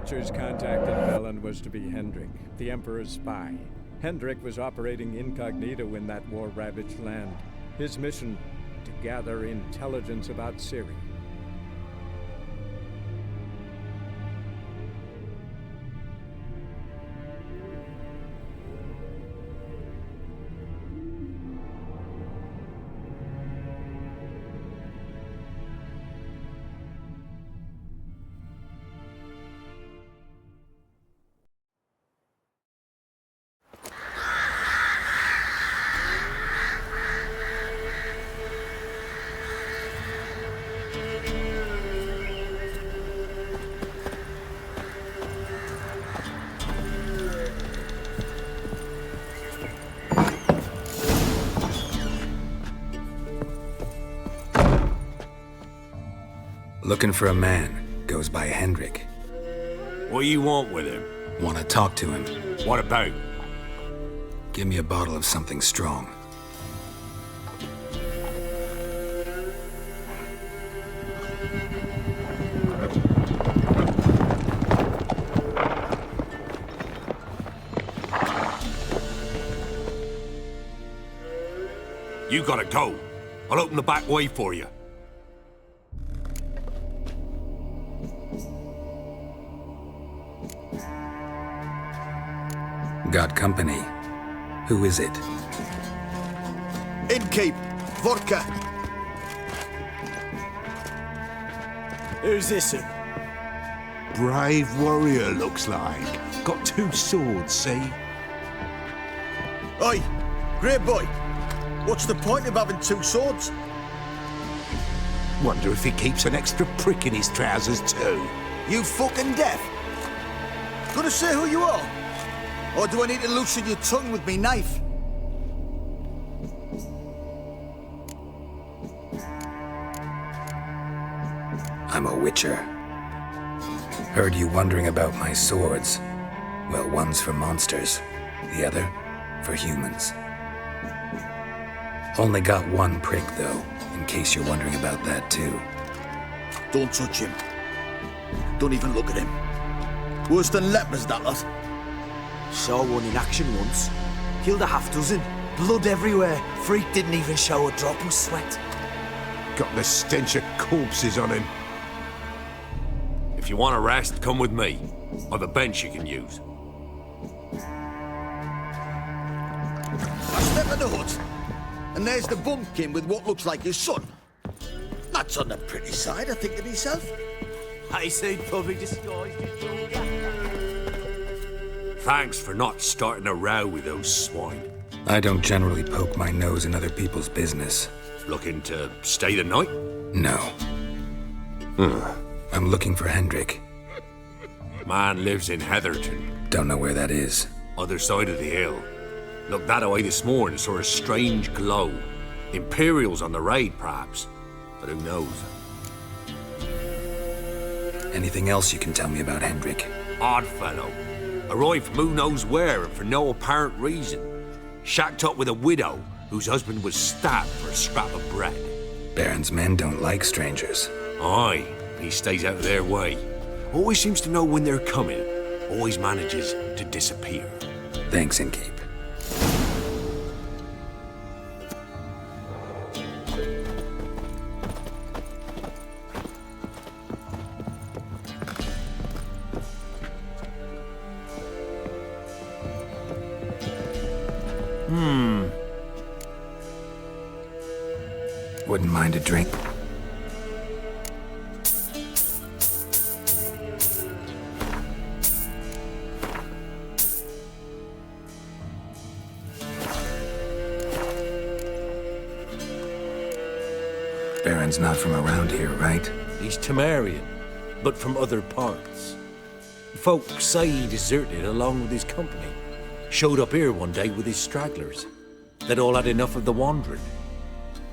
creatures contacted Velen was to be Hendrik, the Emperor's spy. Hendrik was operating incognito in that war-ravaged land. His mission, to gather intelligence about Ciri. Looking for a man. Goes by Hendrik. What do you want with him? Want to talk to him. What about? Give me a bottle of something strong. You gotta go. I'll open the back way for you. Got company. Who is it? Innkeep, vodka. Who's this? Brave warrior, looks like. Got 2 swords, see? Oi, great boy. What's the point of having 2 swords? Wonder if he keeps an extra prick in his trousers too. You fucking deaf? Gonna say who you are? Or do I need to loosen your tongue with me knife? I'm a witcher. Heard you wondering about my swords. Well, one's for monsters, the other for humans. Only got 1 prick, though, in case you're wondering about that, too. Don't touch him. Don't even look at him. Worse than lepers, that lot. Saw one in action once. Killed a half-dozen. Blood everywhere. Freak didn't even show a drop of sweat. Got the stench of corpses on him. If you want a rest, come with me. I've a bench you can use. I step in the hut, and there's the bumpkin with what looks like his son. That's on the pretty side, I think to myself. I say probably disguised as Georgia. Thanks for not starting a row with those swine. I don't generally poke my nose in other people's business. Looking to stay the night? No. I'm looking for Hendrik. Man lives in Heatherton. Don't know where that is. Other side of the hill. Looked that away this morning, saw a strange glow. Imperials on the raid, perhaps. But who knows? Anything else you can tell me about Hendrik? Odd fellow. Arrived from who knows where and for no apparent reason. Shacked up with a widow whose husband was stabbed for a scrap of bread. Baron's men don't like strangers. Aye, he stays out of their way. Always seems to know when they're coming. Always manages to disappear. Thanks, Innkeep. Wouldn't mind a drink. Baron's not from around here, right? He's Temerian, but from other parts. Folk say he deserted along with his company. Showed up here one day with his stragglers. They'd all had enough of the wandering.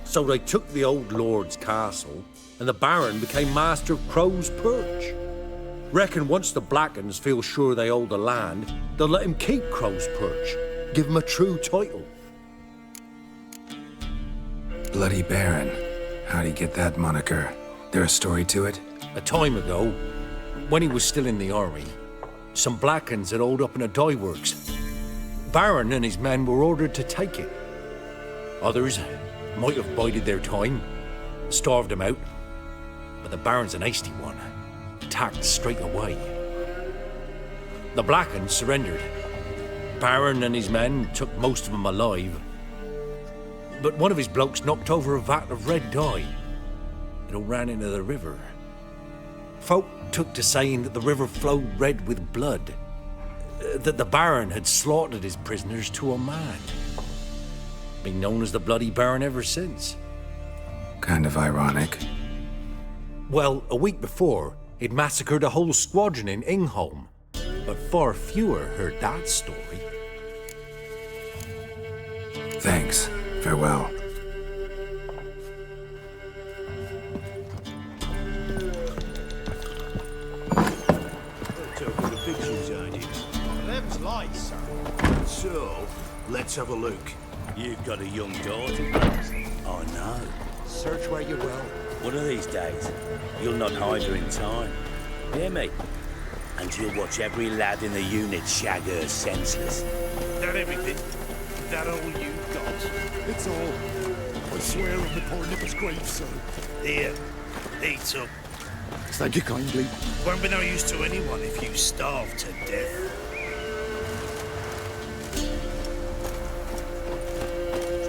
So they took the old lord's castle, and the Baron became master of Crow's Perch. Reckon once the Blackens feel sure they hold the land, they'll let him keep Crow's Perch, give him a true title. Bloody Baron. How'd he get that moniker? There a story to it? A time ago, when he was still in the army, Some Blackens had holed up in a dye works. Baron and his men were ordered to take it. Others might have bided their time, starved them out, but the Baron's an hasty one. Attacked straight away. The Blackens surrendered. Baron and his men took most of them alive, but one of his blokes knocked over a vat of red dye. It all ran into the river. Folk took to saying that the river flowed red with blood, that the Baron had slaughtered his prisoners to a man. Been known as the Bloody Baron ever since. Kind of ironic. Well, a week before, he'd massacred a whole squadron in Ingholm, but far fewer heard that story. Thanks. Farewell. Took the pictures, ain't it? Them's lights, sir. So, let's have a look. You've got a young daughter, perhaps. I know. Search where you will. One of these days, you'll not hide her in time. Hear me? And you'll watch every lad in the unit shag her senseless. That everything? That all you've got? It's all. I swear on the poor nipper's grave, sir. Here, eat up. Thank you kindly. Won't be no use to anyone if you starve to death.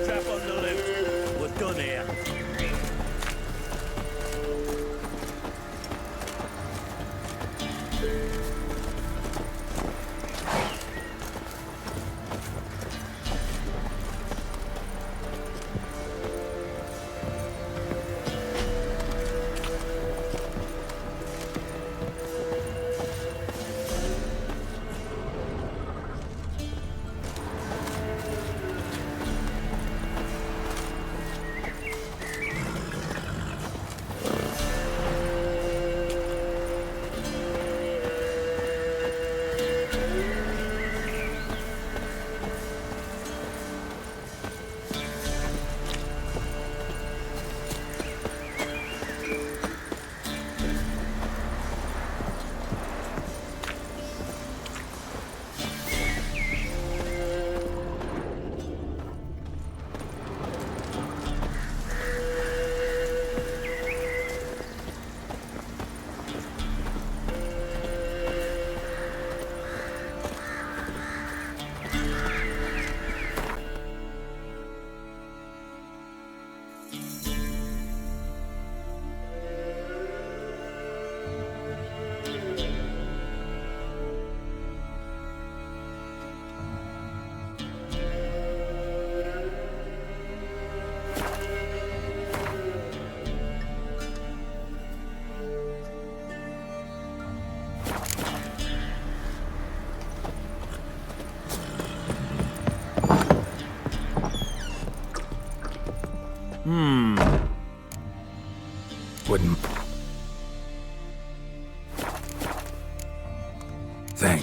Strap on the loot. We're done here. Wouldn't. Thank.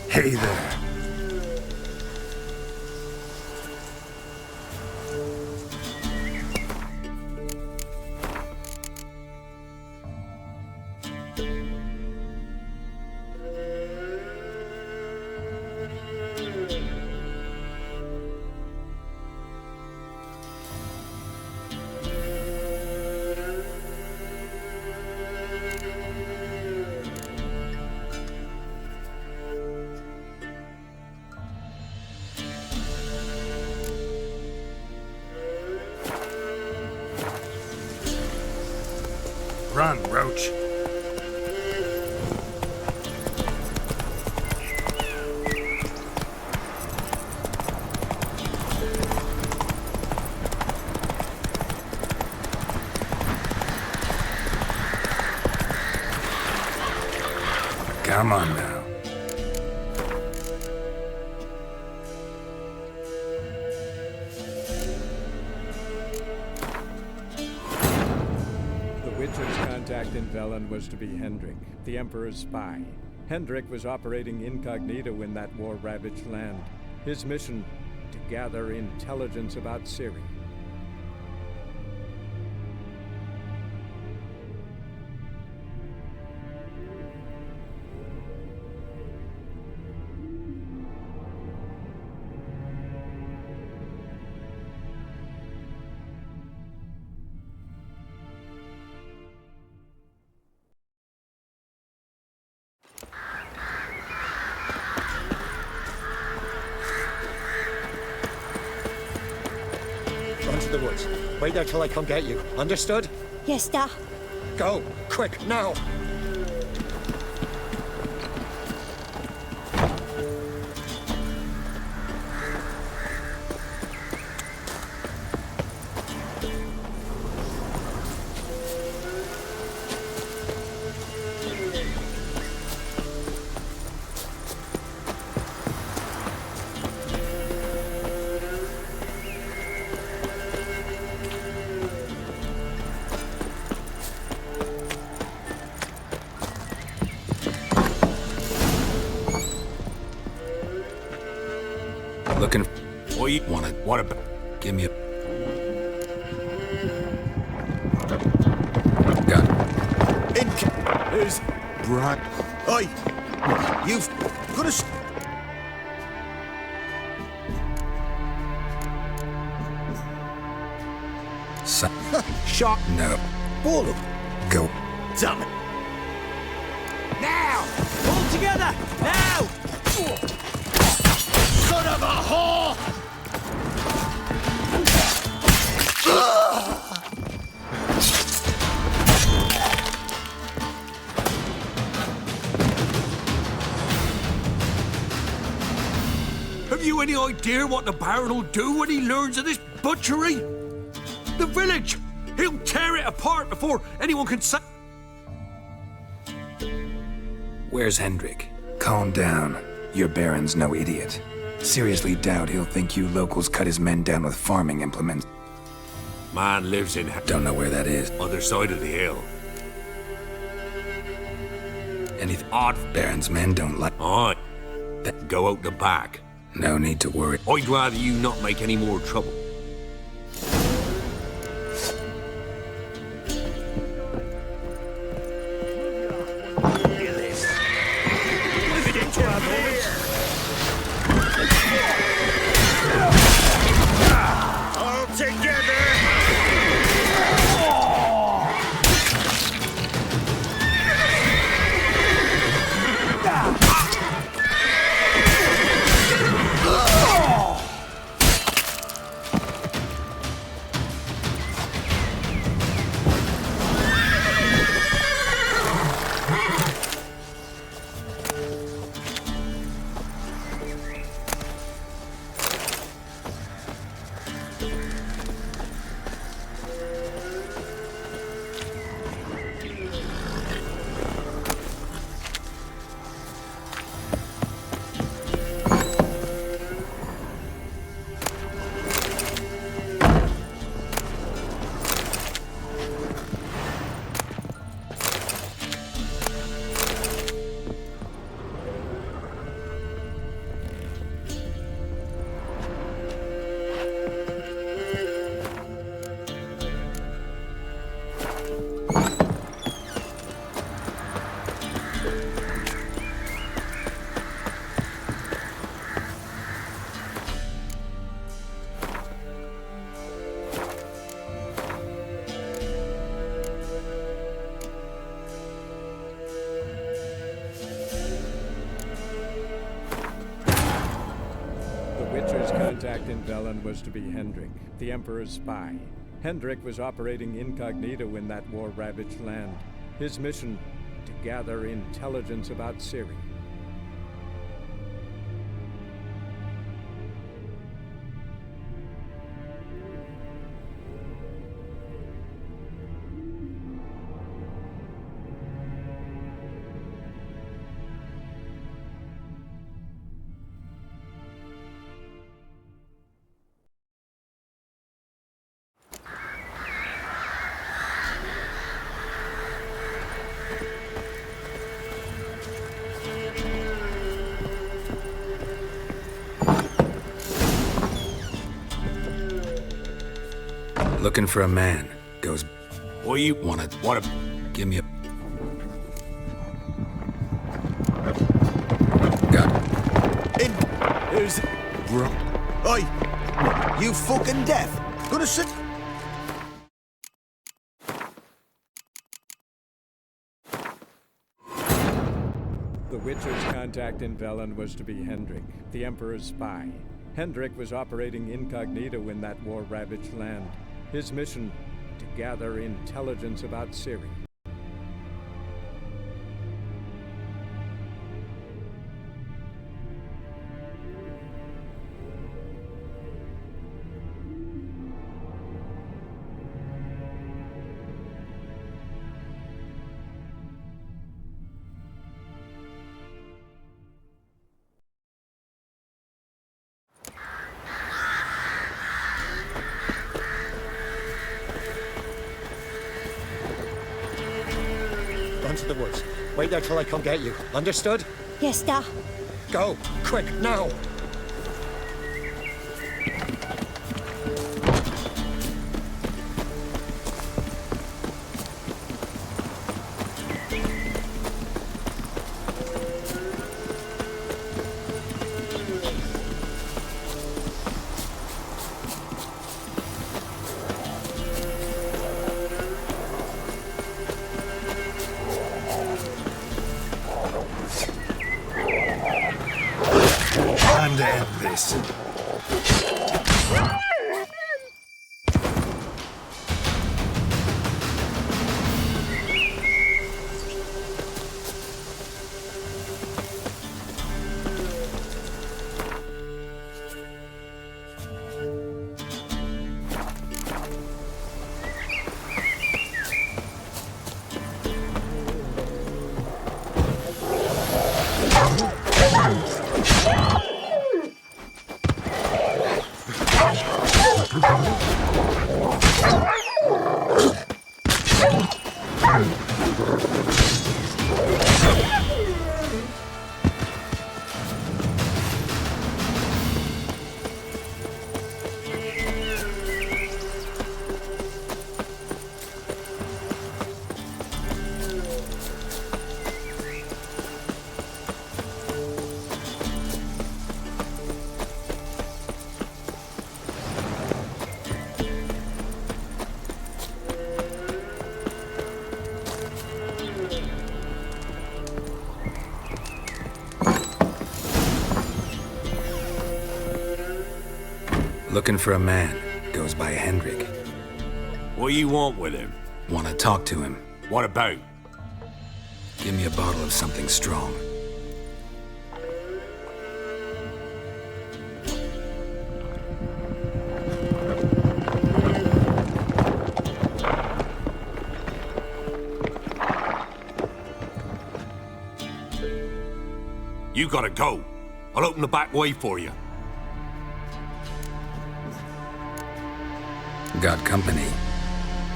Hey there. Run, Roach. Come on now. The Witcher's contact in Velen was to be Hendrik, the Emperor's spy. Hendrik was operating incognito in that war-ravaged land. His mission, to gather intelligence about Ciri. Run to the woods. Wait there till I come get you. Understood? Yes, da. Go! Quick, now! Looking. Oi, what about? Give me a gun. Who's... Bright. Oi! You've got a... Shot. No. Ball up. Go. Damn it. Now! All together! Now! Son of a whore! Have you any idea what the Baron will do when he learns of this butchery? The village! He'll tear it apart before anyone can say... Where's Hendrik? Calm down. Your Baron's no idiot. Seriously doubt he'll think you locals cut his men down with farming implements. Man lives in... Don't know where that is. other side of the hill. Anything odd? Baron's men don't like... Aye. Go out the back. No need to worry. I'd rather you not make any more trouble. All together! Contact in Velen was to be Hendrik, the Emperor's spy. Hendrik was operating incognito in that war-ravaged land. His mission, to gather intelligence about Ciri. Looking for a man. Goes... What you Wanna... Give me a... Got it. Who's... Oi! You fucking deaf? Gonna sit... The Witcher's contact in Velen was to be Hendrik, the Emperor's spy. Hendrik was operating incognito in that war-ravaged land. His mission, to gather intelligence about Ciri. Run to the woods. Wait there till I come get you. Understood? Yes, da. Go! Quick, now! Time to end this. Looking for a man. Goes by Hendrik. What you want with him? Wanna talk to him. What about? Give me a bottle of something strong. You gotta go. I'll open the back way for you. Got company.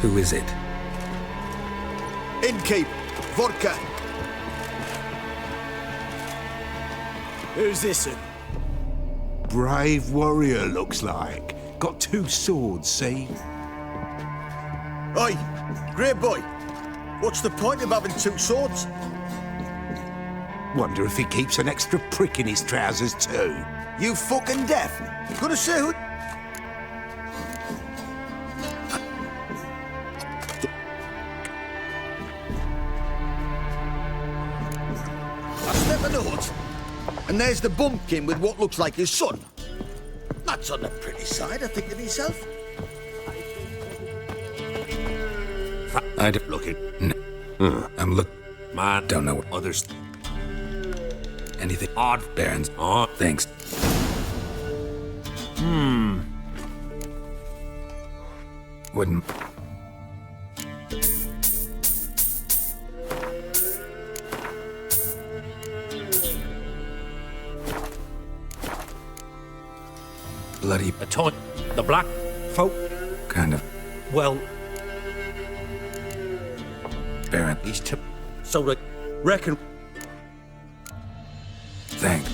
Who is it? Innkeep. Vodka. Who's this? Brave warrior, looks like. Got 2 swords, see? Oi, grey boy. What's the point of having 2 swords? Wonder if he keeps an extra prick in his trousers too. You fucking deaf? Gonna say who... I step in the hut, and there's the bumpkin with what looks like his son. That's on the pretty side, I think to myself. I'd Look it. I'm look. Man, Don't know what others. anything. Odd. Barons. Oh, Thanks. Wouldn't. Bloody A ton. The black folk. kind of Well, Baron. these two. So they reckon. Thank.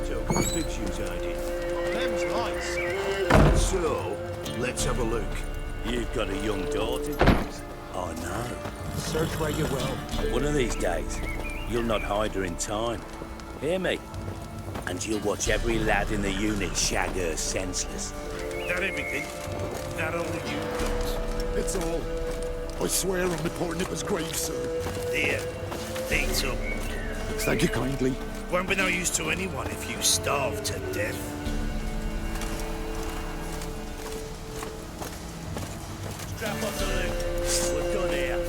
Joe, pictures Let's have a look. You've got a young daughter, James. I know. Search where you will. One of these days, you'll not hide her in time. Hear me? And you'll watch every lad in the unit shag her senseless. That everything? That all you got? It's all. I swear on the poor nipper's grave, sir. Here, eat up. Thank you kindly. Won't be no use to anyone if you starve to death. Strap up the loot. We're done here.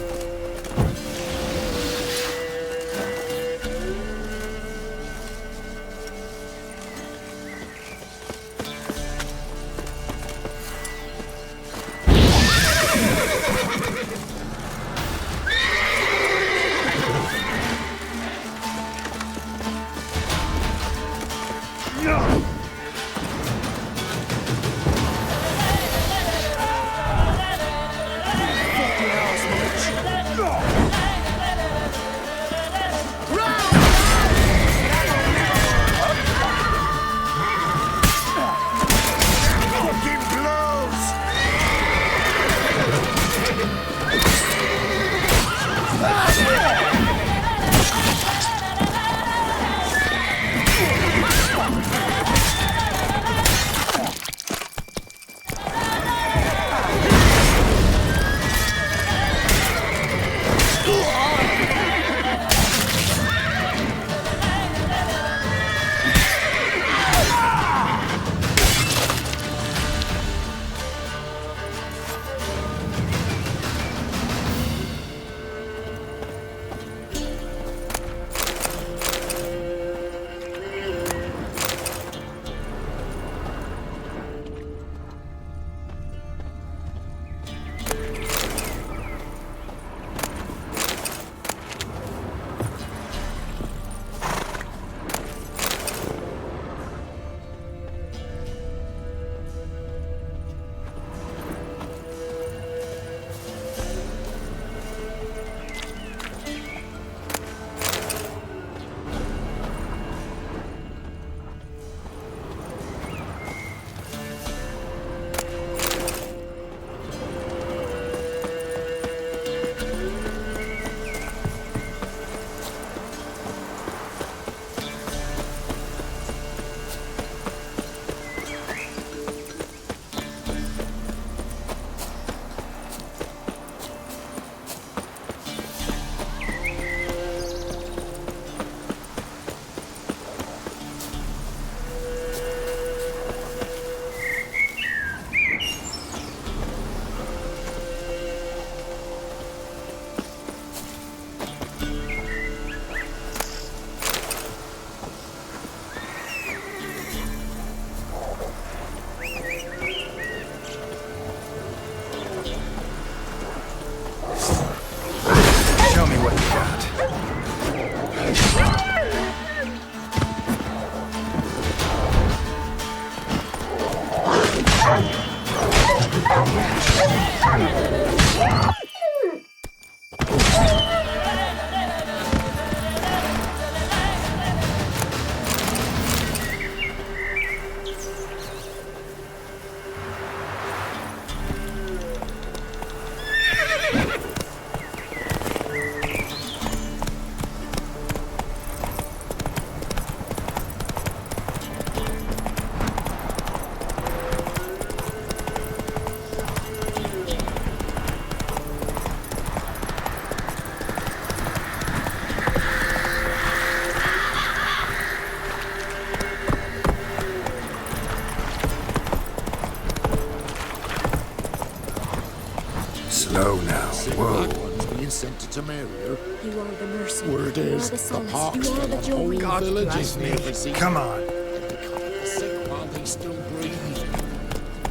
Slow now. Whoa. That one's being sent to Tamaria. You are the mercy. Word is, the the solace. park's You are got the a joy. whole village is never seen. Come on. The sick while they still breathe.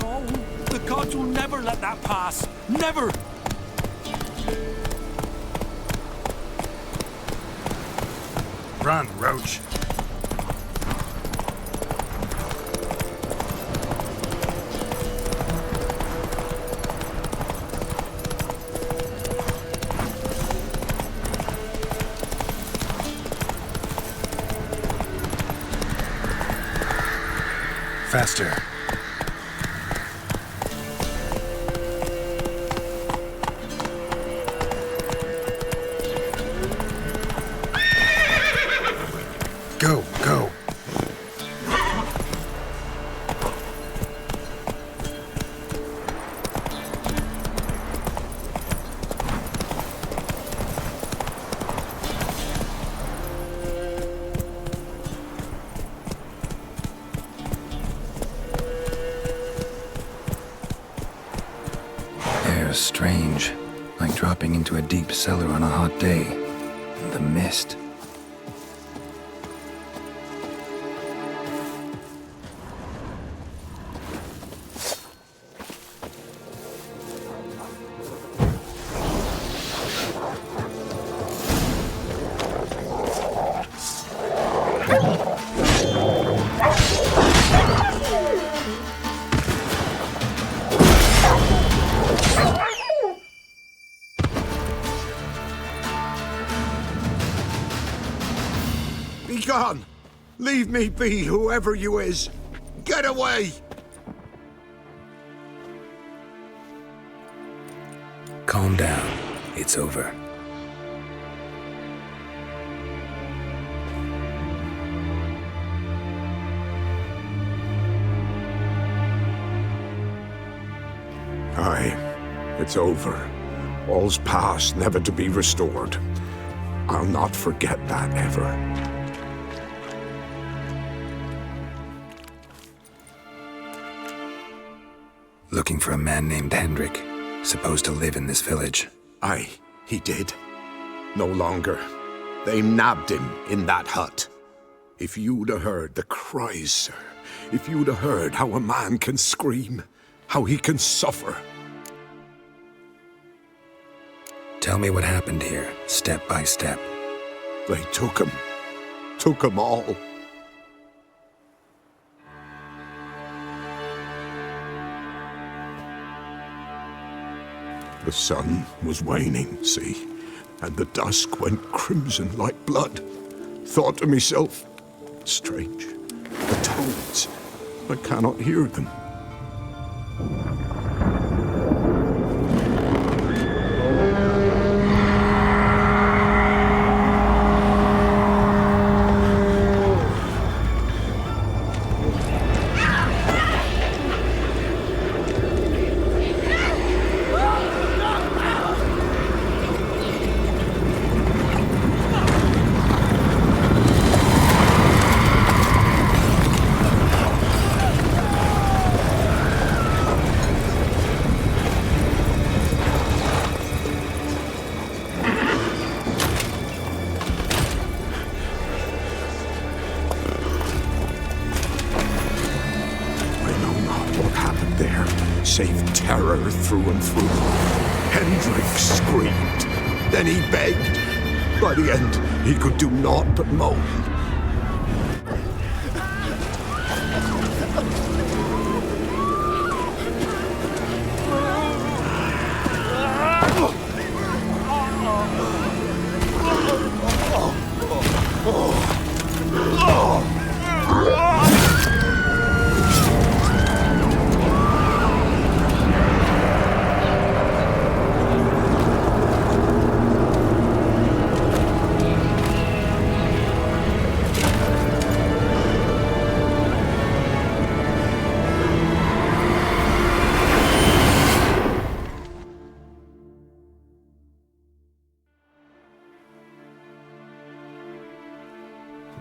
No, the gods will never let that pass. Never! Run, Roach. Faster. are strange, like dropping into a deep cellar on a hot day. And the mist. Be gone! Leave me be, whoever you is! Get away! Calm down. It's over. Aye, it's over. All's past, never to be restored. I'll not forget that ever. Looking for a man named Hendrik, supposed to live in this village. Aye, he did. No longer. They nabbed him in that hut. If you'd have heard the cries, sir. If you'd have heard how a man can scream, how he can suffer. Tell me what happened here, step by step. They took him. Took him all. The sun was waning, see, and the dusk went crimson like blood. Thought to myself, strange, the toads, I cannot hear them. Save terror through and through. Hendrik screamed. Then he begged. By the end, he could do naught but moan.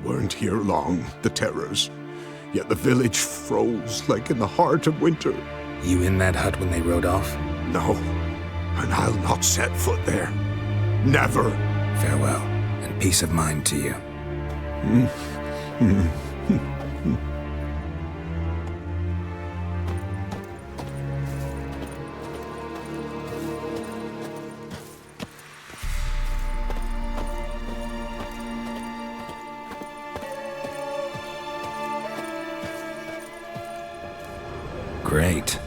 Weren't here long, the terrors. Yet the village froze like in the heart of winter. You in that hut when they rode off? No, and I'll not set foot there. Never. Farewell, and peace of mind to you. Great.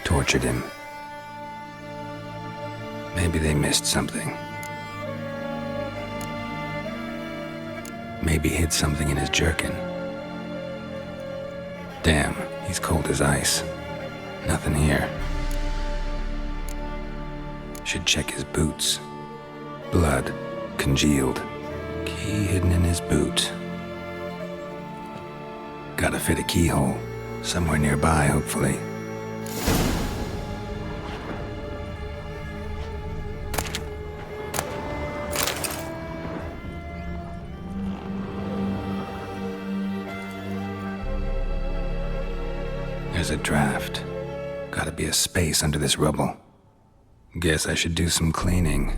Tortured him. Maybe they missed something. Maybe hid something in his jerkin. Damn, he's cold as ice. Nothing here. Should check his boots. Blood, congealed. Key hidden in his boot. Gotta fit a keyhole. Somewhere nearby, hopefully. There's a draft. Gotta be a space under this rubble. Guess I should do some cleaning.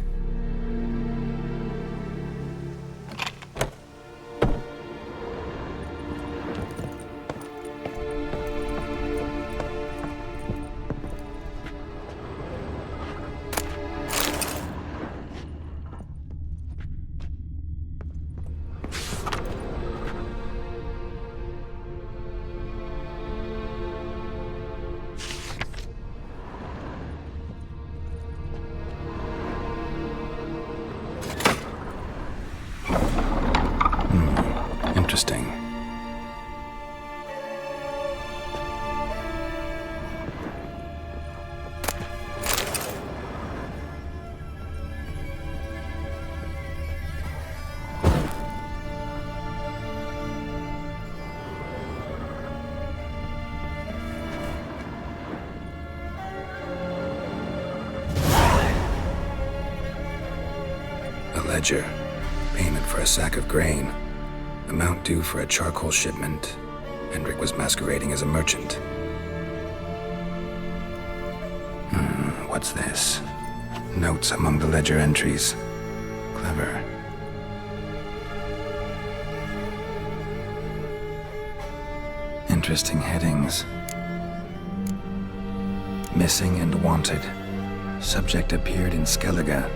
Interesting. A ledger. Payment for a sack of grain. Amount due for a charcoal shipment. Hendrik was masquerading as a merchant. What's this? Notes among the ledger entries. Clever. Interesting headings. Missing and wanted. Subject appeared in Skellige,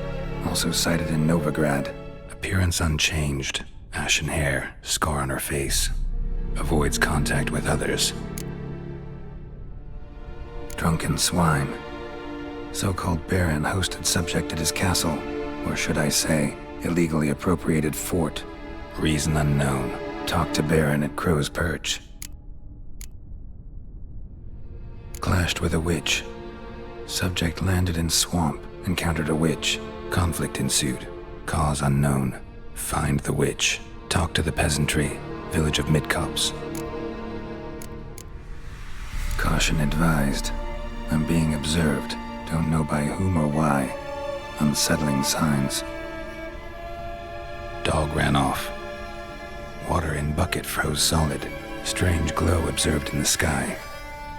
also cited in Novigrad. Appearance unchanged. Ashen hair, scar on her face. Avoids contact with others. Drunken swine. So-called Baron hosted subject at his castle, or should I say, illegally appropriated fort. Reason unknown. Talked to Baron at Crow's Perch. Clashed with a witch. Subject landed in swamp, encountered a witch. Conflict ensued. Cause unknown. Find the witch. Talk to the peasantry. Village of Midcopse. Caution advised. I'm being observed. Don't know by whom or why. Unsettling signs. Dog ran off. Water in bucket froze solid. Strange glow observed in the sky.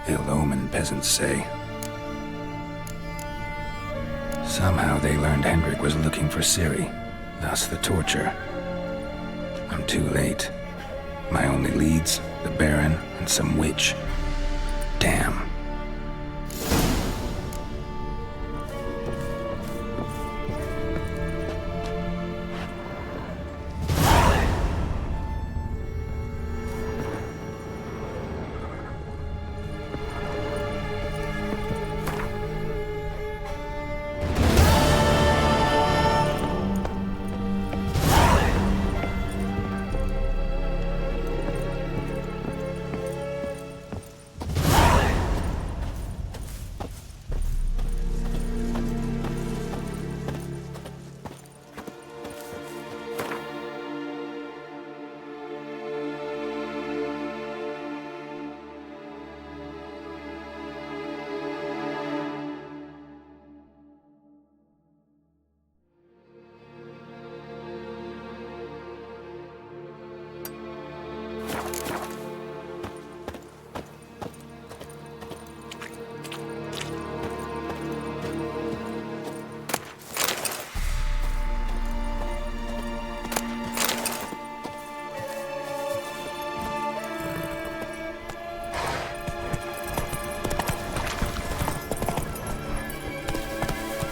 Ill omen, peasants say. Somehow they learned Hendrik was looking for Ciri. Thus the torture. I'm too late. My only leads, the Baron and some witch. Damn.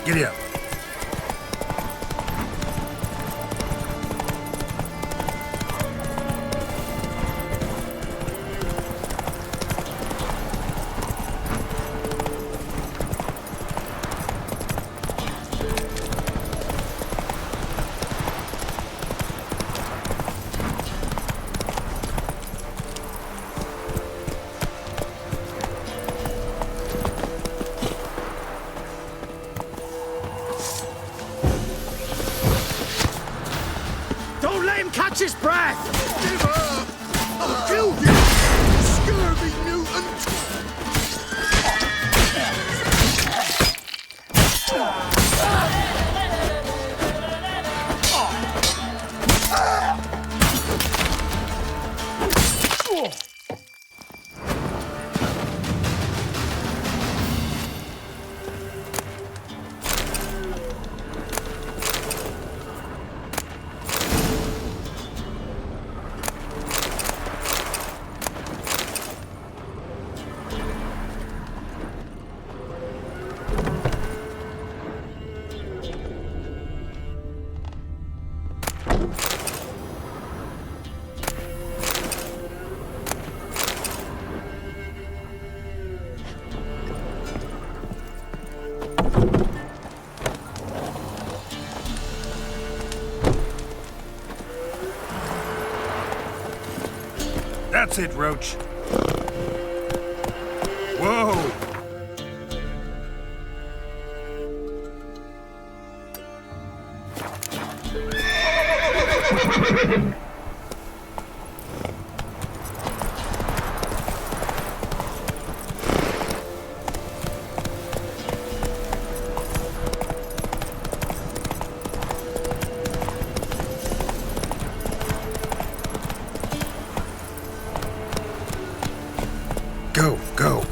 Giddy up. That's it, Roach. Whoa! Go, go.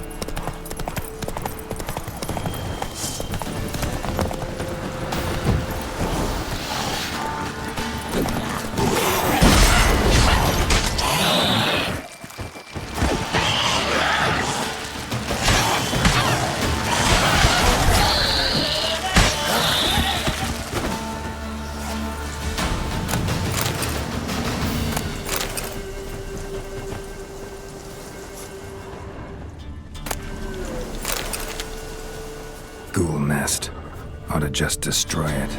Ghoul nest. Ought to just destroy it.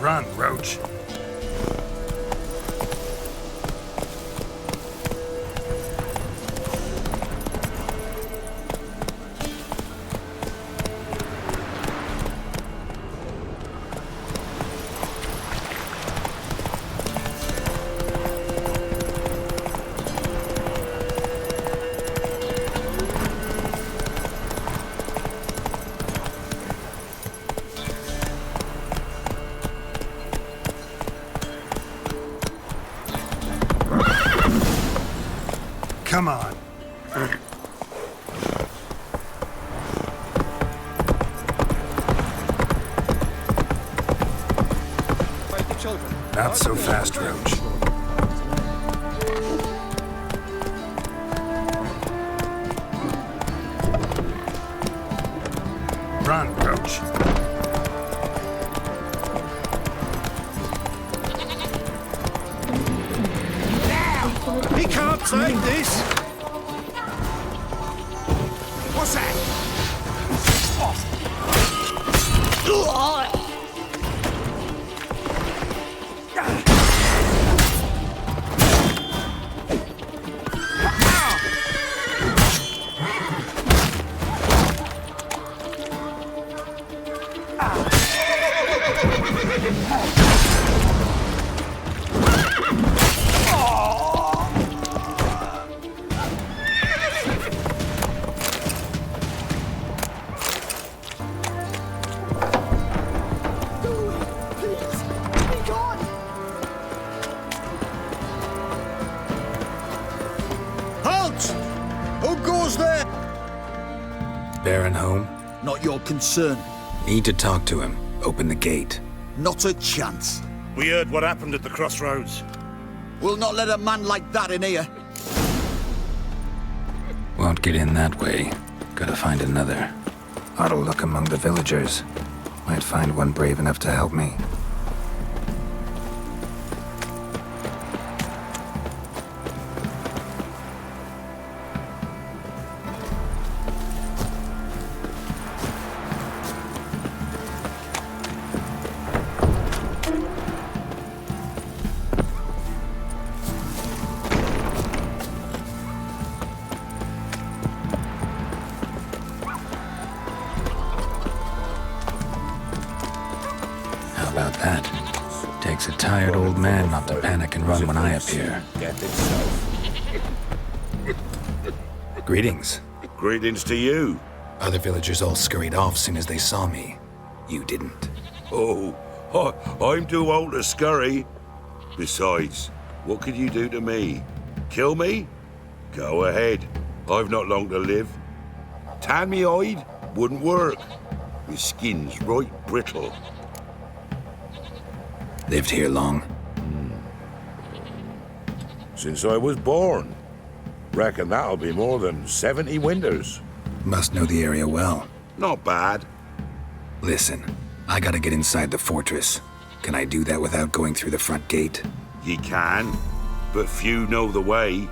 Run, Roach. Come on. Not so fast, Roach. Run, Roach. He can't take this! What's that? Baron home? Not your concern. Need to talk to him. Open the gate. Not a chance. We heard what happened at the crossroads. We'll not let a man like that in here. Won't get in that way. Gotta find another. Ought to look among the villagers. Might find one brave enough to help me. About that. Takes a tired old man not to panic and run when I appear. Greetings. Greetings to you. Other villagers all scurried off soon as they saw me. You didn't. Oh, I'm too old to scurry. Besides, what could you do to me? Kill me? Go ahead. I've not long to live. Tan me hide? Wouldn't work. My skin's right brittle. Lived here long? Since I was born. Reckon that'll be more than 70 winters. Must know the area well. Not bad. Listen, I gotta get inside the fortress. Can I do that without going through the front gate? Ye can, but few know the way.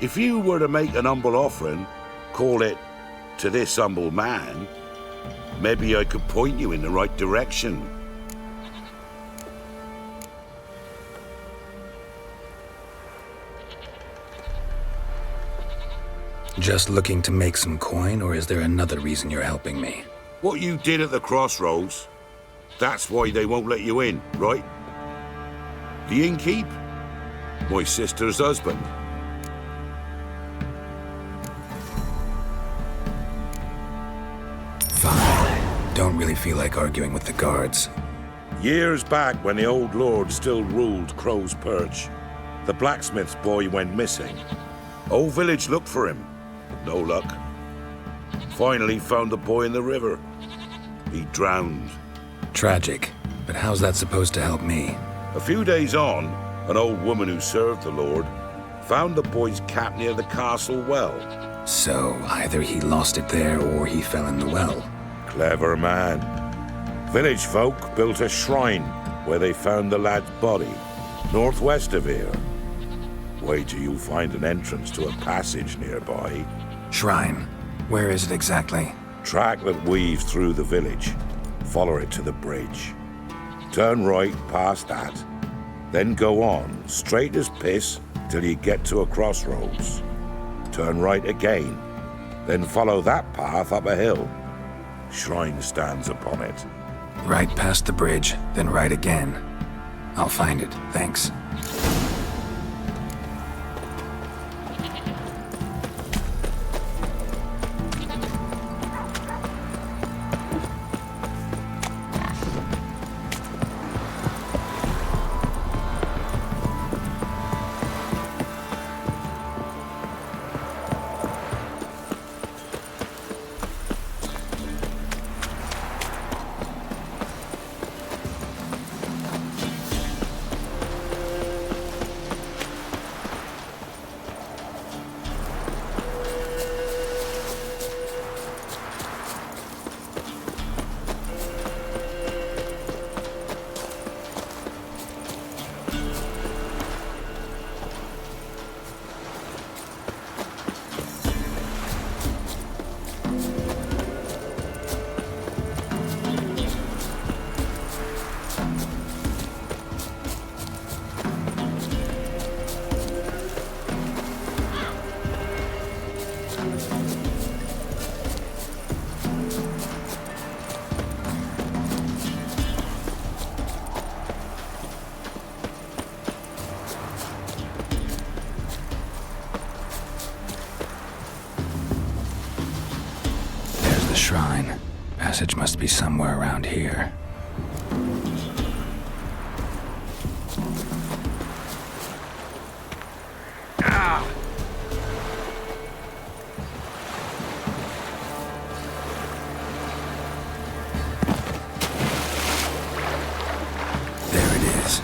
If you were to make an humble offering, call it, to this humble man, maybe I could point you in the right direction. Just looking to make some coin, or is there another reason you're helping me? What you did at the crossroads, that's why they won't let you in, right? The innkeep? My sister's husband. Fine. Don't really feel like arguing with the guards. Years back, when the old lord still ruled Crow's Perch, the blacksmith's boy went missing. Whole village looked for him. No luck. Finally found the boy in the river. He drowned. Tragic. But how's that supposed to help me? A few days on, an old woman who served the lord found the boy's cap near the castle well. So, either he lost it there or he fell in the well. Clever man. Village folk built a shrine where they found the lad's body, northwest of here. Wait till you find an entrance to a passage nearby. Shrine? Where is it exactly? Track that weaves through the village. Follow it to the bridge. Turn right past that. Then go on, straight as piss, till you get to a crossroads. Turn right again. Then follow that path up a hill. Shrine stands upon it. Right past the bridge, then right again. I'll find it, thanks. Shrine. Passage must be somewhere around here. There it is.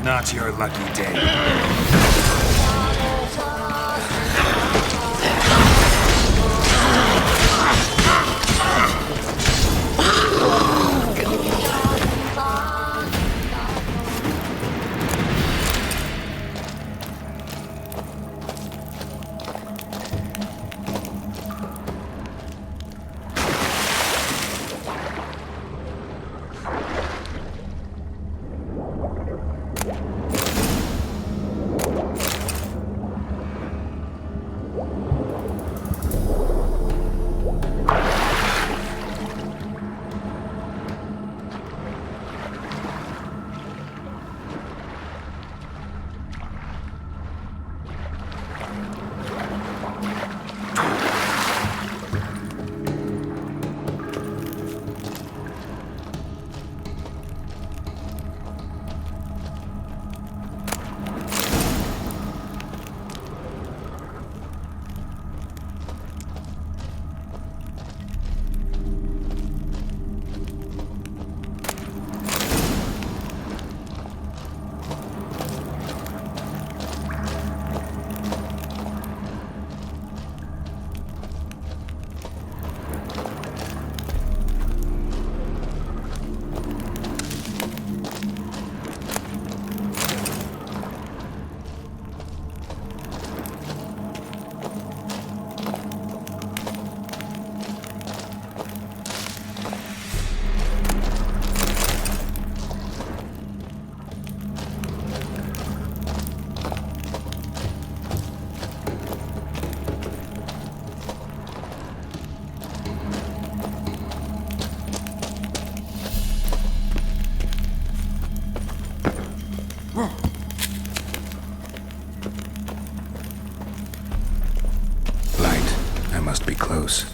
Not your lucky day. Must be close.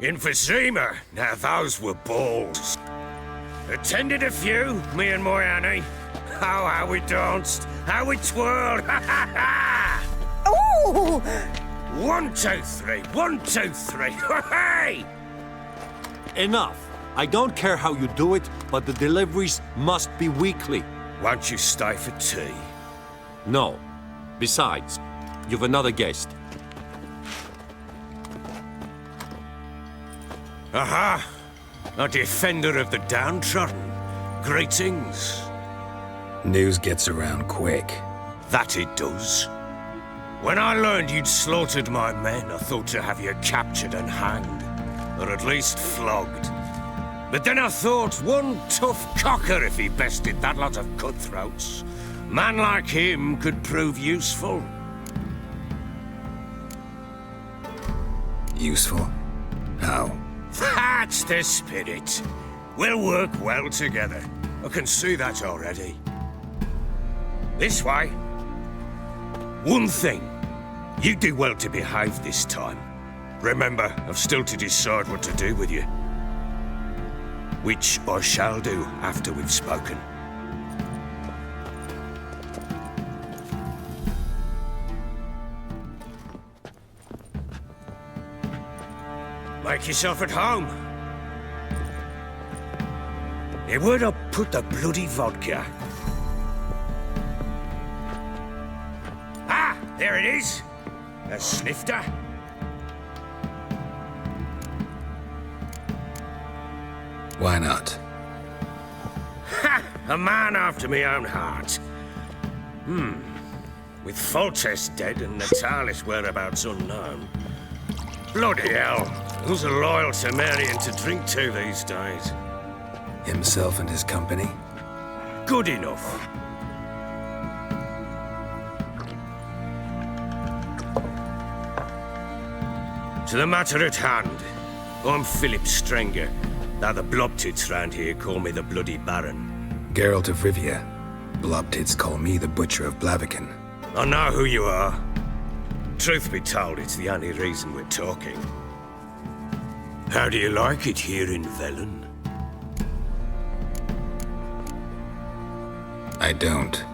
Emphysema. Now those were balls. Attended a few, me and my Annie. Oh, how we danced, how we twirled. Ha ha ha! Ooh! 1, 2, 3. 1, 2, 3. Hey! Enough. I don't care how you do it, but the deliveries must be weekly. Won't you stay for tea? No. Besides, you've another guest. Aha! A defender of the downtrodden. Greetings. News gets around quick. That it does. When I learned you'd slaughtered my men, I thought to have you captured and hanged. Or at least flogged. But then I thought, one tough cocker if he bested that lot of cutthroats. Man like him could prove useful. Useful? How? That's the spirit. We'll work well together. I can see that already. This way. One thing. You do well to behave this time. Remember, I've still to decide what to do with you. Which I shall do after we've spoken. Make yourself at home. Hey, where'd I put the bloody vodka? Ah, there it is. A snifter. Why not? Ha! A man after my own heart. With Foltest dead and Natalis whereabouts unknown. Bloody hell, who's a loyal Temerian to drink to these days? Himself and his company? Good enough. To the matter at hand, I'm Philip Strenger, though the Blobtits round here call me the Bloody Baron. Geralt of Rivia. Blobtits call me the Butcher of Blaviken. I know who you are. Truth be told, it's the only reason we're talking. How do you like it here in Velen? I don't.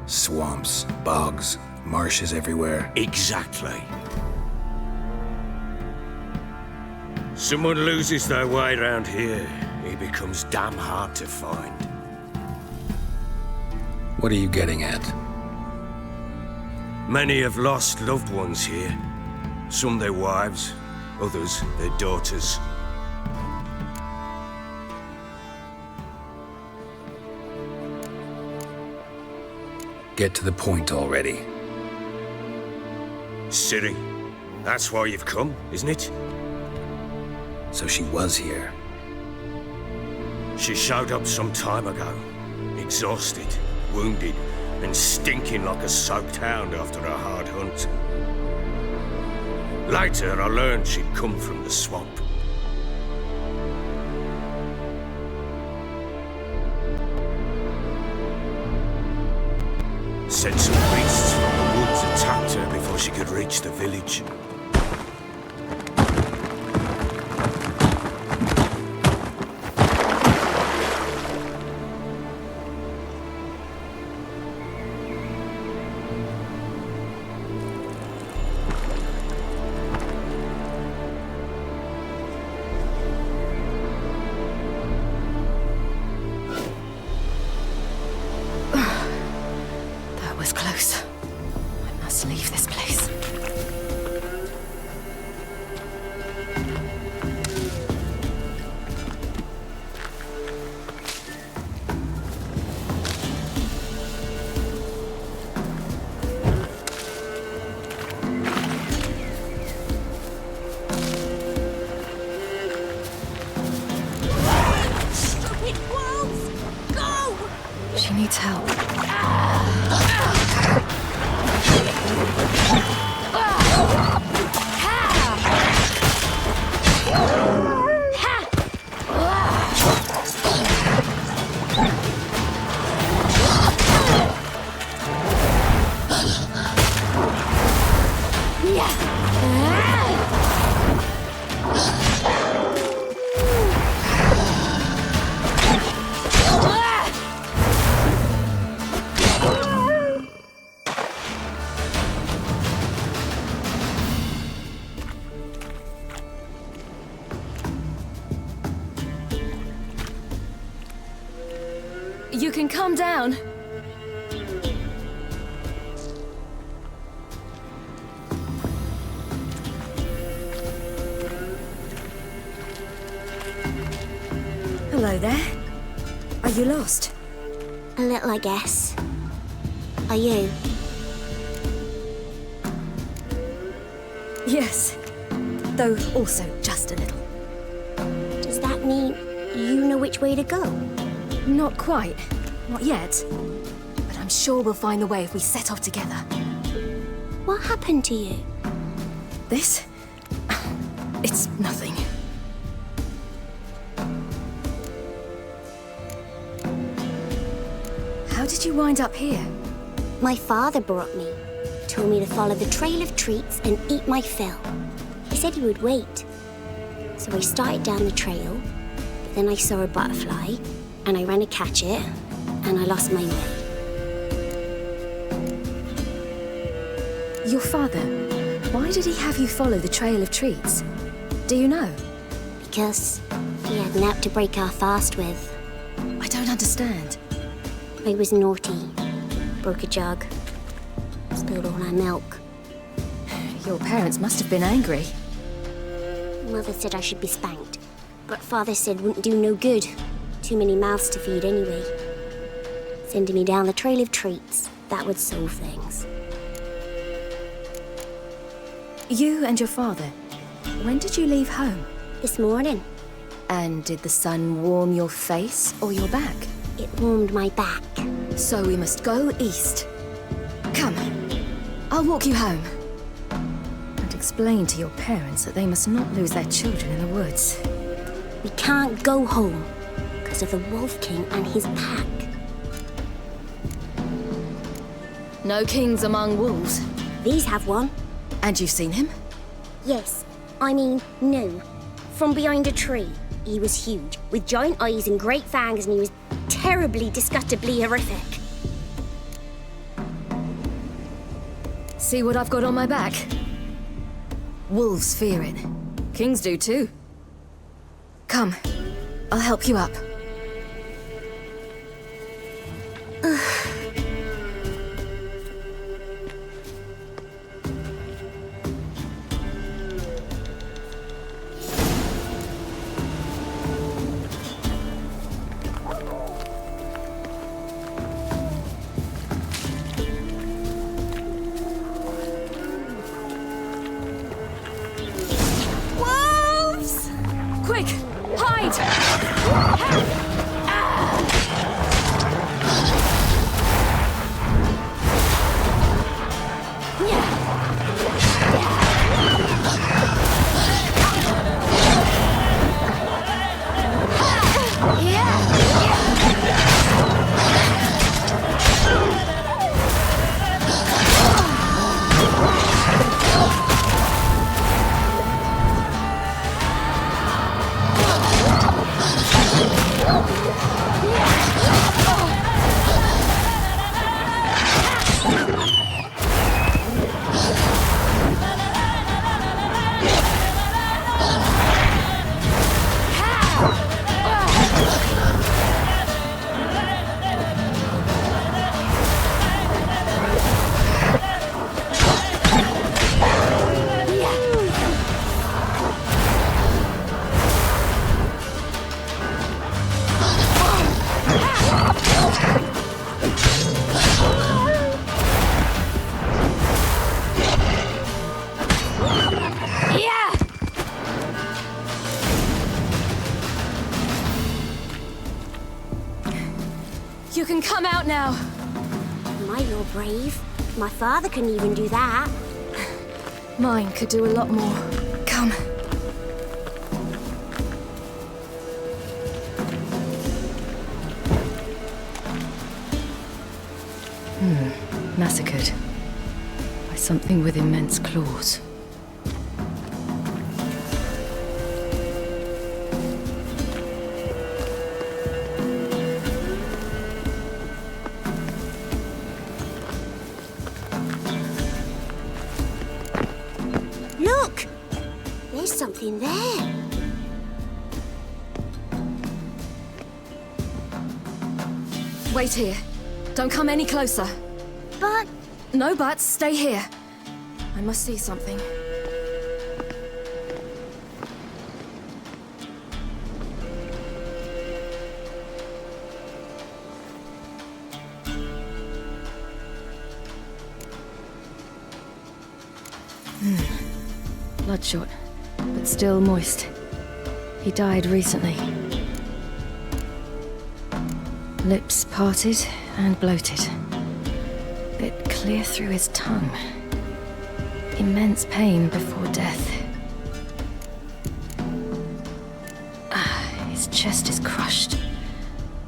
Swamps, bogs, marshes everywhere. Exactly. Someone loses their way around here, he becomes damn hard to find. What are you getting at? Many have lost loved ones here. Some their wives, others their daughters. Get to the point already. Ciri, that's why you've come, isn't it? So she was here. She showed up some time ago, exhausted, wounded, and stinking like a soaked hound after a hard hunt. Later, I learned she'd come from the swamp. Said some beasts from the woods attacked her before she could reach the village. She needs help. You can calm down. Hello there. Are you lost? A little, I guess. Are you? Yes. Though also just a little. Does that mean you know which way to go? Not quite. Not yet. But I'm sure we'll find the way if we set off together. What happened to you? This? It's nothing. How did you wind up here? My father brought me. Told me to follow the trail of treats and eat my fill. He said he would wait. So I started down the trail, but then I saw a butterfly, and I ran to catch it, and I lost my way. Your father, why did he have you follow the trail of treats? Do you know? Because he had naught to break our fast with. I don't understand. I was naughty. Broke a jug. Spilled all our milk. Your parents must have been angry. Mother said I should be spanked, but Father said wouldn't do no good. Too many mouths to feed anyway. Sending me down the trail of treats. That would solve things. You and your father, when did you leave home? This morning. And did the sun warm your face or your back? It warmed my back. So we must go east. Come, I'll walk you home. And explain to your parents that they must not lose their children in the woods. We can't go home because of the Wolf King and his pack. No kings among wolves. These have one. And you've seen him? Yes. I mean, no. From behind a tree. He was huge, with giant eyes and great fangs, and he was terribly, disgustingly horrific. See what I've got on my back? Wolves fear it. Kings do too. Come, I'll help you up. Quick! Hide! You can come out now. My, you're brave. My father couldn't even do that. Mine could do a lot more. Come. Massacred by something with immense claws. Look! There's something there. Wait here. Don't come any closer. But... No buts. Stay here. I must see something. Bloodshot, but still moist. He died recently. Lips parted and bloated. Bit clear through his tongue. Immense pain before death. His chest is crushed.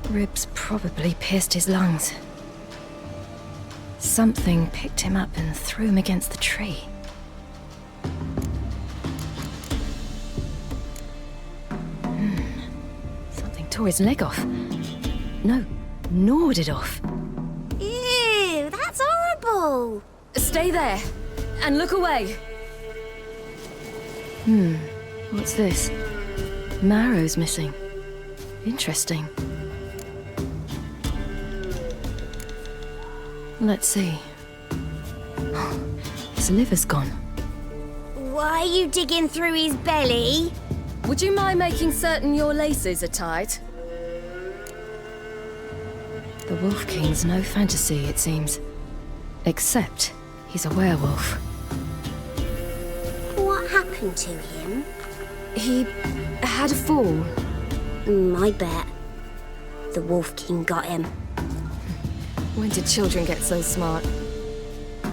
Ribs probably pierced his lungs. Something picked him up and threw him against the tree. Something tore his leg off. No, gnawed it off. Ew, that's horrible. Stay there, and look away. What's this? Marrow's missing. Interesting. Let's see. His liver's gone. Why are you digging through his belly? Would you mind making certain your laces are tied? The Wolf King's no fantasy, it seems. Except he's a werewolf. What happened to him? He had a fall. I bet. The Wolf King got him. When did children get so smart?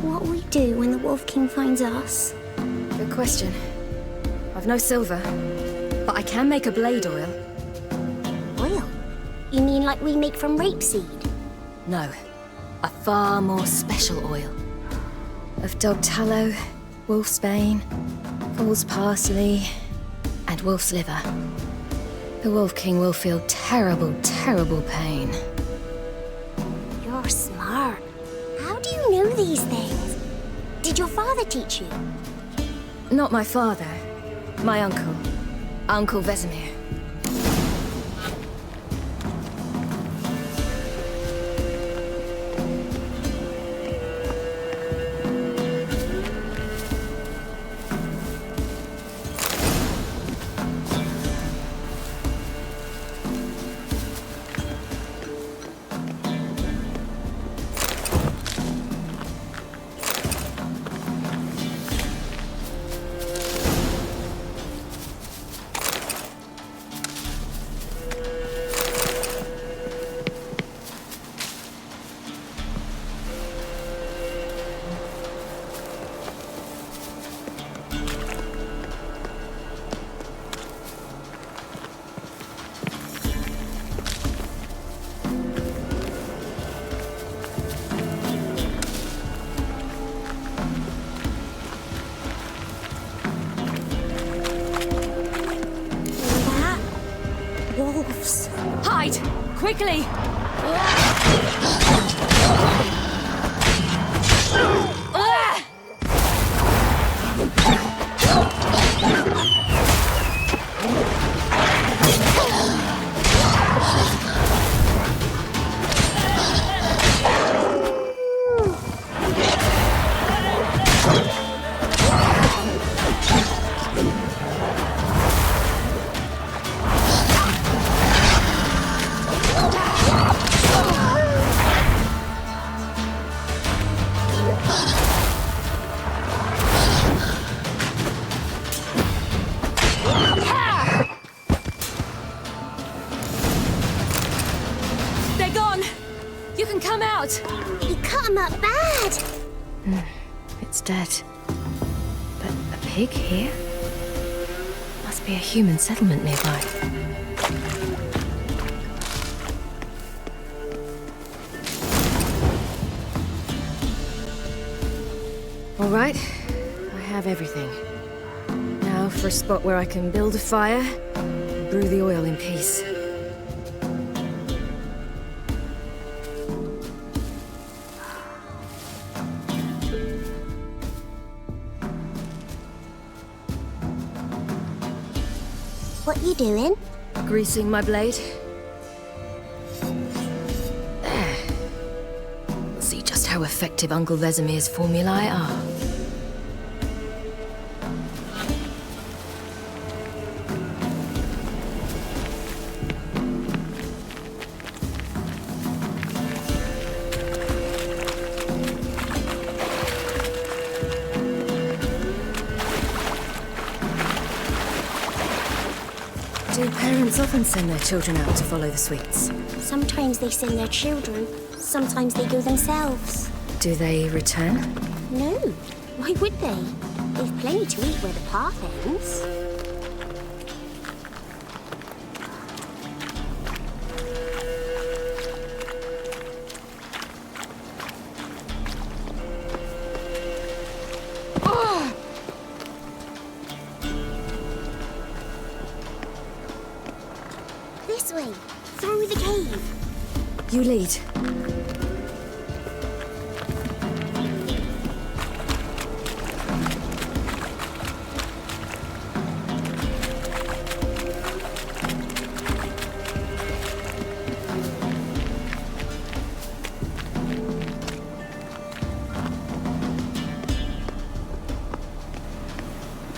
What'll we do when the Wolf King finds us? Good question. I've no silver, but I can make a blade oil. Oil? You mean like we make from rapeseed? No, a far more special oil. Of dog tallow, wolf's bane, foal's parsley, and wolf's liver. The Wolf King will feel terrible, terrible pain. You're smart. How do you know these things? Did your father teach you? Not my father. My uncle. Uncle Vesemir. Wolves. Hide! Quickly! You cut him up bad. It's dead. But a pig here? Must be a human settlement nearby. All right, I have everything. Now for a spot where I can build a fire and brew the oil in peace. What you doing? Greasing my blade. There. We'll see just how effective Uncle Vesemir's formulae are. Do parents often send their children out to follow the sweets? Sometimes they send their children, sometimes they go themselves. Do they return? No. Why would they? They've plenty to eat where the path ends. This way, through the cave. You lead.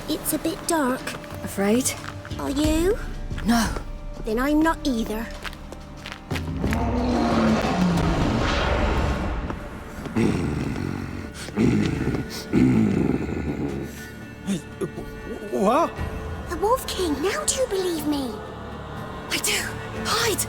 It's a bit dark. Afraid? Are you? No. Then I'm not either. What? The Wolf King, now do you believe me? I do. Hide!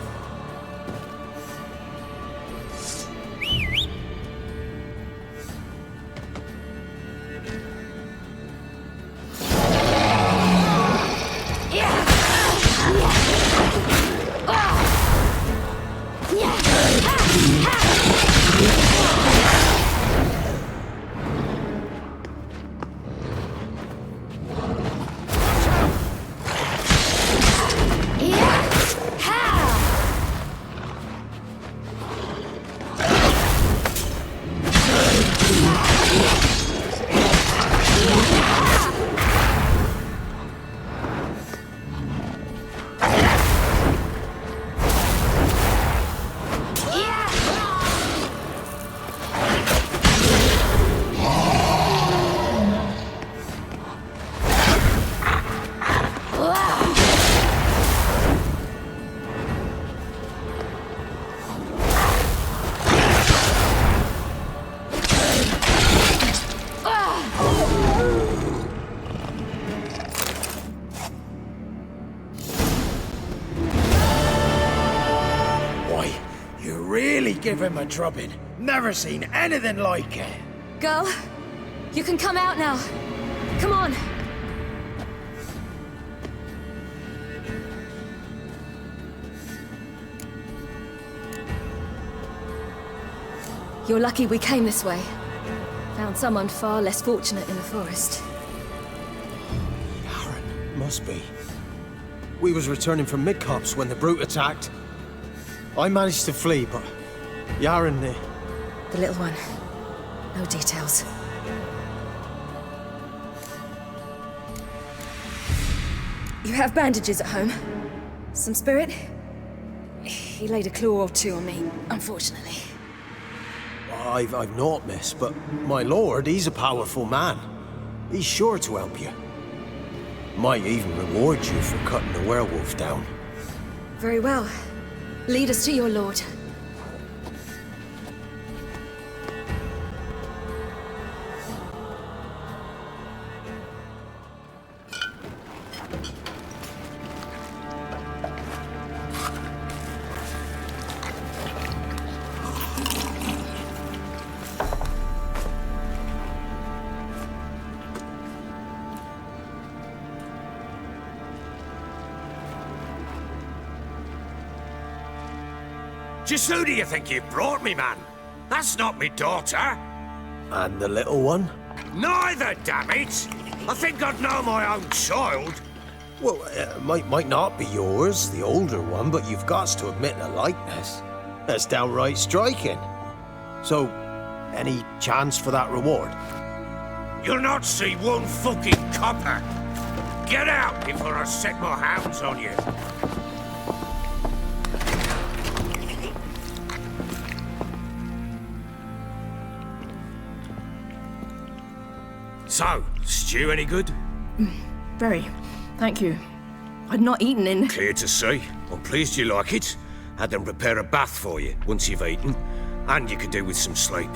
Give him a drubbing. Never seen anything like it. Girl, you can come out now. Come on. You're lucky we came this way. Found someone far less fortunate in the forest. Aaron, must be. We was returning from Midcops when the brute attacked. I managed to flee, but Yaren, the little one. No details. You have bandages at home? Some spirit? He laid a claw or two on me, unfortunately. I've not, miss, but my lord, he's a powerful man. He's sure to help you. Might even reward you for cutting the werewolf down. Very well. Lead us to your lord. Just who do you think you brought me, man? That's not me daughter. And the little one? Neither, damn it! I think I'd know my own child. Well, might not be yours, the older one, but you've got to admit the likeness. That's downright striking. So, any chance for that reward? You'll not see one fucking copper. Get out before I set my hounds on you. So, stew any good? Very. Thank you. I'd not eaten in... Clear to see. I'm pleased you like it. Had them prepare a bath for you once you've eaten, and you could do with some sleep.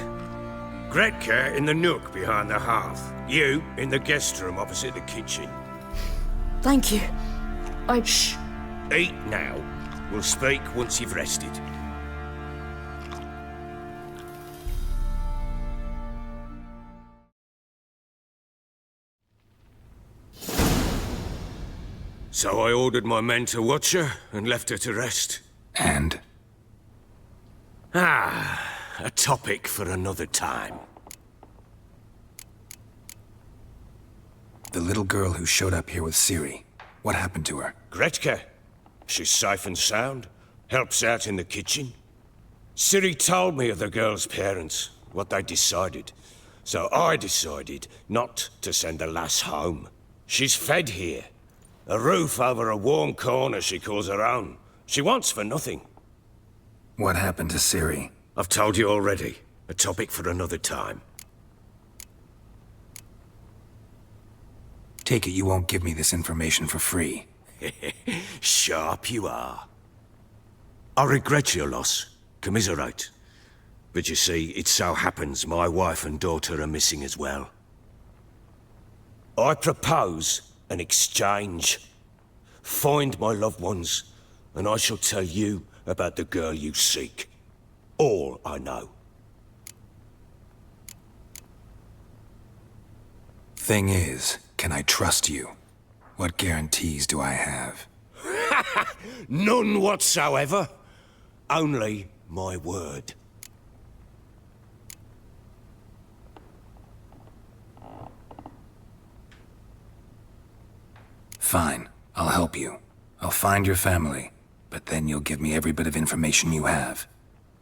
Gretka in the nook behind the hearth. You in the guest room opposite the kitchen. Thank you. Shh. Eat now. We'll speak once you've rested. So I ordered my men to watch her and left her to rest. And? A topic for another time. The little girl who showed up here with Ciri. What happened to her? Gretka. She's safe and sound. Helps out in the kitchen. Ciri told me of the girl's parents, what they decided. So I decided not to send the lass home. She's fed here. A roof over a warm corner she calls her own. She wants for nothing. What happened to Ciri? I've told you already. A topic for another time. Take it you won't give me this information for free. Sharp you are. I regret your loss. Commiserate. But you see, it so happens my wife and daughter are missing as well. I propose an exchange. Find my loved ones, and I shall tell you about the girl you seek. All I know. Thing is, can I trust you? What guarantees do I have? None whatsoever. Only my word. Fine, I'll help you. I'll find your family, but then you'll give me every bit of information you have.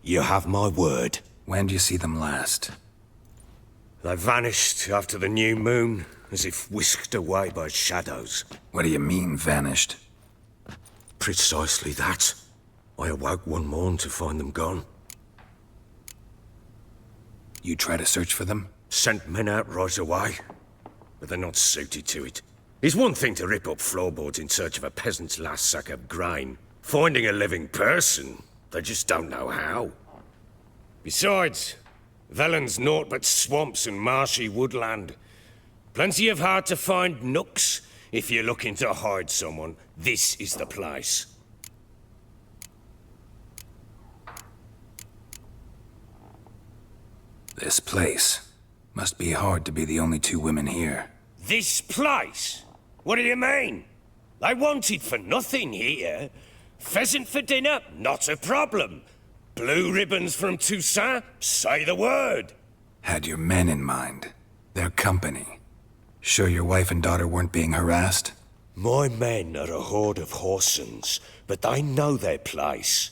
You have my word. When do you see them last? They vanished after the new moon, as if whisked away by shadows. What do you mean, vanished? Precisely that. I awoke one morn to find them gone. You try to search for them? Sent men out right away, but they're not suited to it. It's one thing to rip up floorboards in search of a peasant's last sack of grain. Finding a living person, they just don't know how. Besides, Velen's naught but swamps and marshy woodland. Plenty of hard-to-find nooks. If you're looking to hide someone, this is the place. This place. Must be hard to be the only two women here. This place? What do you mean? They wanted for nothing here. Pheasant for dinner? Not a problem. Blue ribbons from Toussaint? Say the word. Had your men in mind. Their company. Sure your wife and daughter weren't being harassed? My men are a horde of whoresons, but they know their place.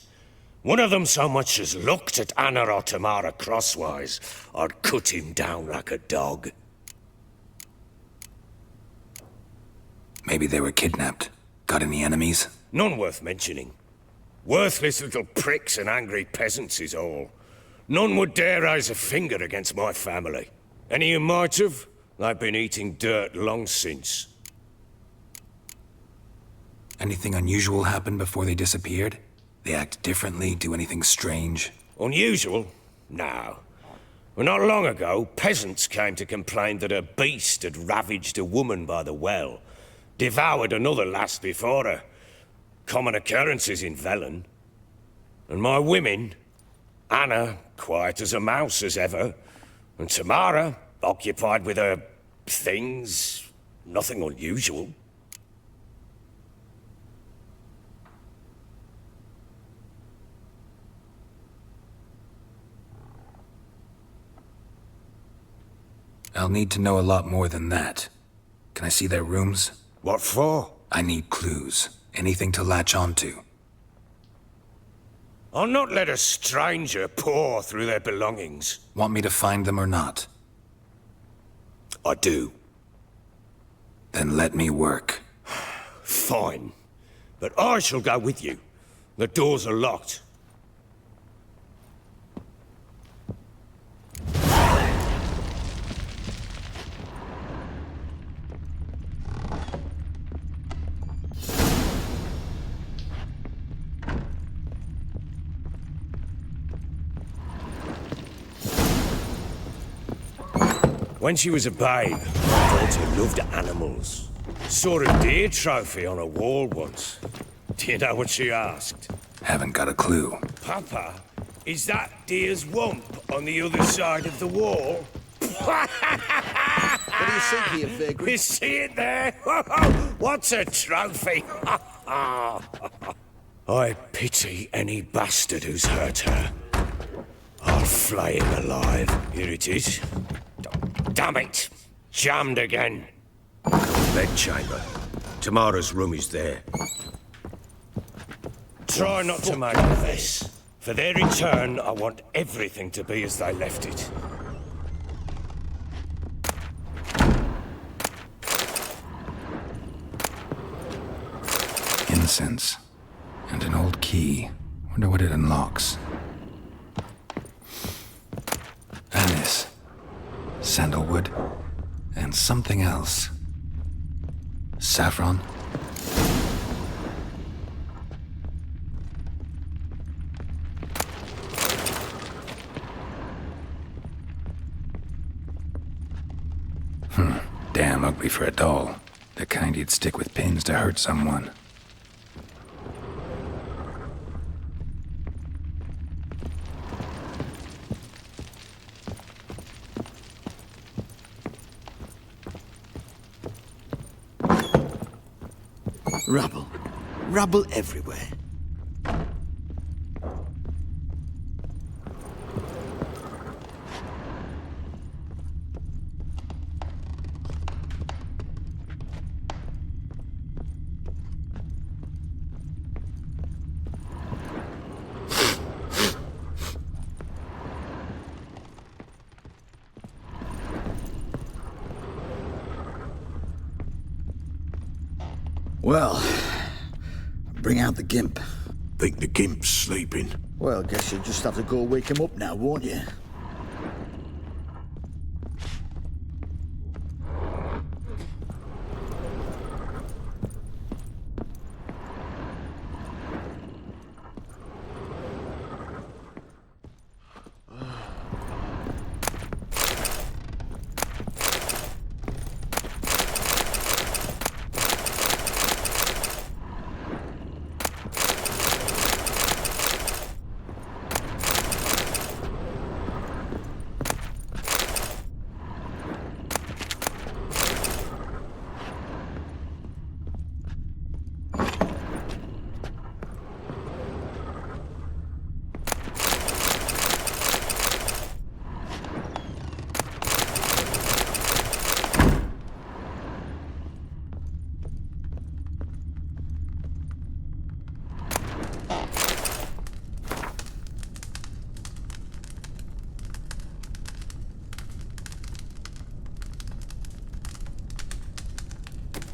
One of them so much as looked at Anna or Tamara crosswise, I'd cut him down like a dog. Maybe they were kidnapped. Got any enemies? None worth mentioning. Worthless little pricks and angry peasants is all. None would dare raise a finger against my family. Any who might have, they've been eating dirt long since. Anything unusual happen before they disappeared? They act differently, do anything strange? Unusual? No. Well, not long ago, peasants came to complain that a beast had ravaged a woman by the well. Devoured another lass before her. Common occurrences in Velen. And my women, Anna, quiet as a mouse as ever, and Tamara, occupied with her things, nothing unusual. I'll need to know a lot more than that. Can I see their rooms? What for? I need clues. Anything to latch onto. I'll not let a stranger pore through their belongings. Want me to find them or not? I do. Then let me work. Fine. But I shall go with you. The doors are locked. When she was a babe, my daughter loved animals. Saw a deer trophy on a wall once. Do you know what she asked? Haven't got a clue. Papa, is that deer's wump on the other side of the wall? What do you see here, vagrant? You see it there? What's a trophy? I pity any bastard who's hurt her. I'll flay him alive. Here it is. Damn it! Jammed again. Bedchamber. Tamara's room is there. Try not to make a mess. For their return, I want everything to be as they left it. Incense. And an old key. Wonder what it unlocks. Anise. Sandalwood. And something else. Saffron. Damn ugly for a doll. The kind you'd stick with pins to hurt someone. Rubble. Rubble everywhere. Well, bring out the gimp. Think the gimp's sleeping? Well, guess you'll just have to go wake him up now, won't you?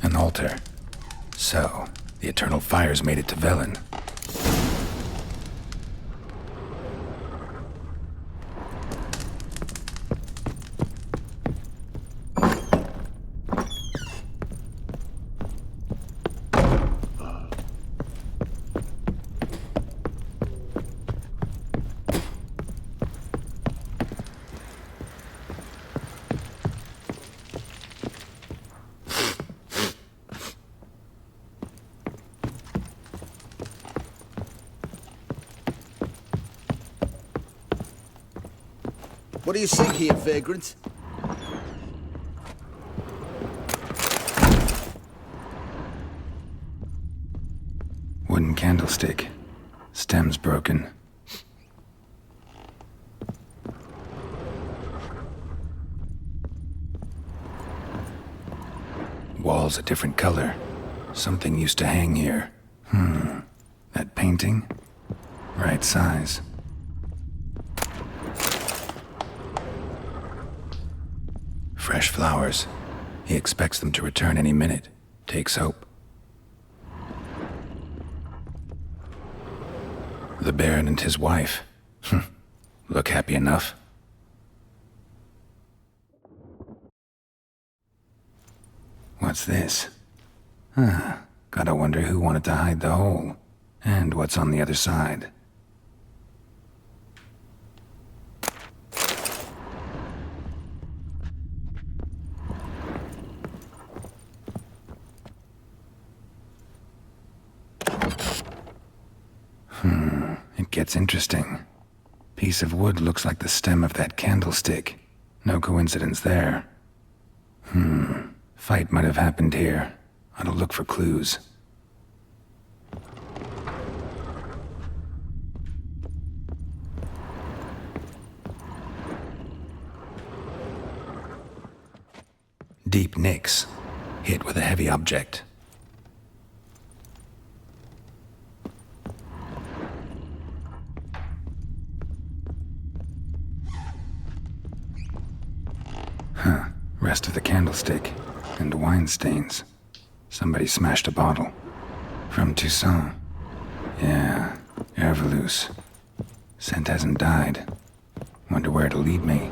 An altar. So, the eternal fires made it to Velen. What do you see here, Vagrant? Wooden candlestick. Stem's broken. Walls a different color. Something used to hang here. That painting? Right size. Fresh flowers. He expects them to return any minute. Takes hope. The Baron and his wife. Look happy enough. What's this? Gotta wonder who wanted to hide the hole. And what's on the other side. It gets interesting. Piece of wood looks like the stem of that candlestick. No coincidence there. Fight might have happened here. Ought to look for clues. Deep nicks. Hit with a heavy object. Rest of the candlestick. And wine stains. Somebody smashed a bottle. From Toussaint. Yeah, Herveloos. Scent hasn't died. Wonder where it'll lead me.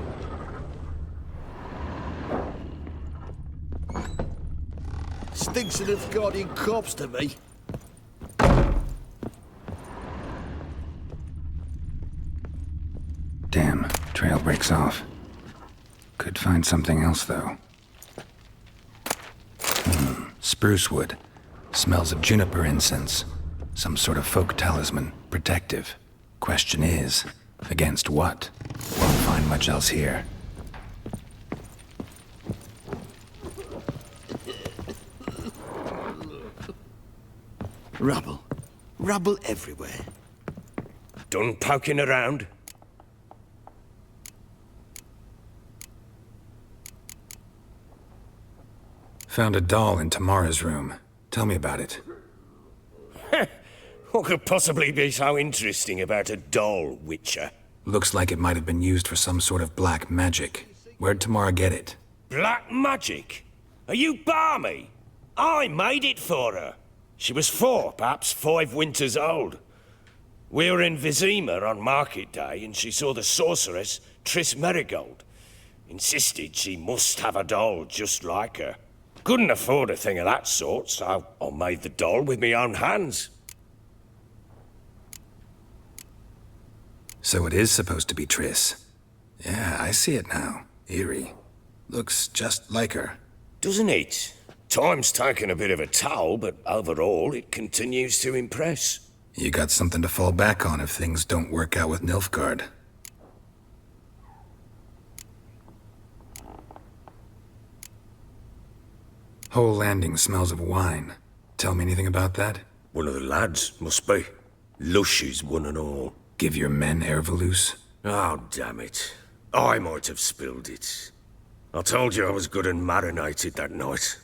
Stinks of a guardian corpse to me. Damn, trail breaks off. Could find something else, though. Spruce wood. Smells of juniper incense. Some sort of folk talisman. Protective. Question is, against what? Won't find much else here. Rubble. Rubble everywhere. Done poking around? Found a doll in Tamara's room. Tell me about it. What could possibly be so interesting about a doll, Witcher? Looks like it might have been used for some sort of black magic. Where'd Tamara get it? Black magic? Are you balmy? I made it for her. She was 4, perhaps 5 winters old. We were in Vizima on market day, and she saw the sorceress, Triss Merigold. Insisted she must have a doll just like her. Couldn't afford a thing of that sort, so I made the doll with my own hands. So it is supposed to be Triss. Yeah, I see it now. Eerie. Looks just like her. Doesn't it? Time's taken a bit of a toll, but overall it continues to impress. You got something to fall back on if things don't work out with Nilfgaard. Whole landing smells of wine. Tell me anything about that? One of the lads, must be. Lushes, one and all. Give your men Ervelus? Oh, damn it. I might have spilled it. I told you I was good and marinated that night.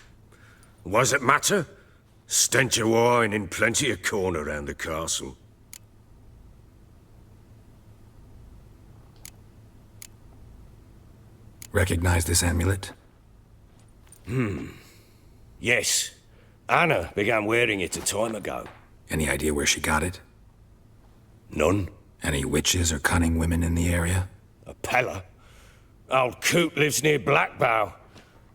What does it matter? Stench of wine in plenty of corn around the castle. Recognize this amulet? Yes. Anna began wearing it a time ago. Any idea where she got it? None. Any witches or cunning women in the area? A Pella? Old Coot lives near Blackbow.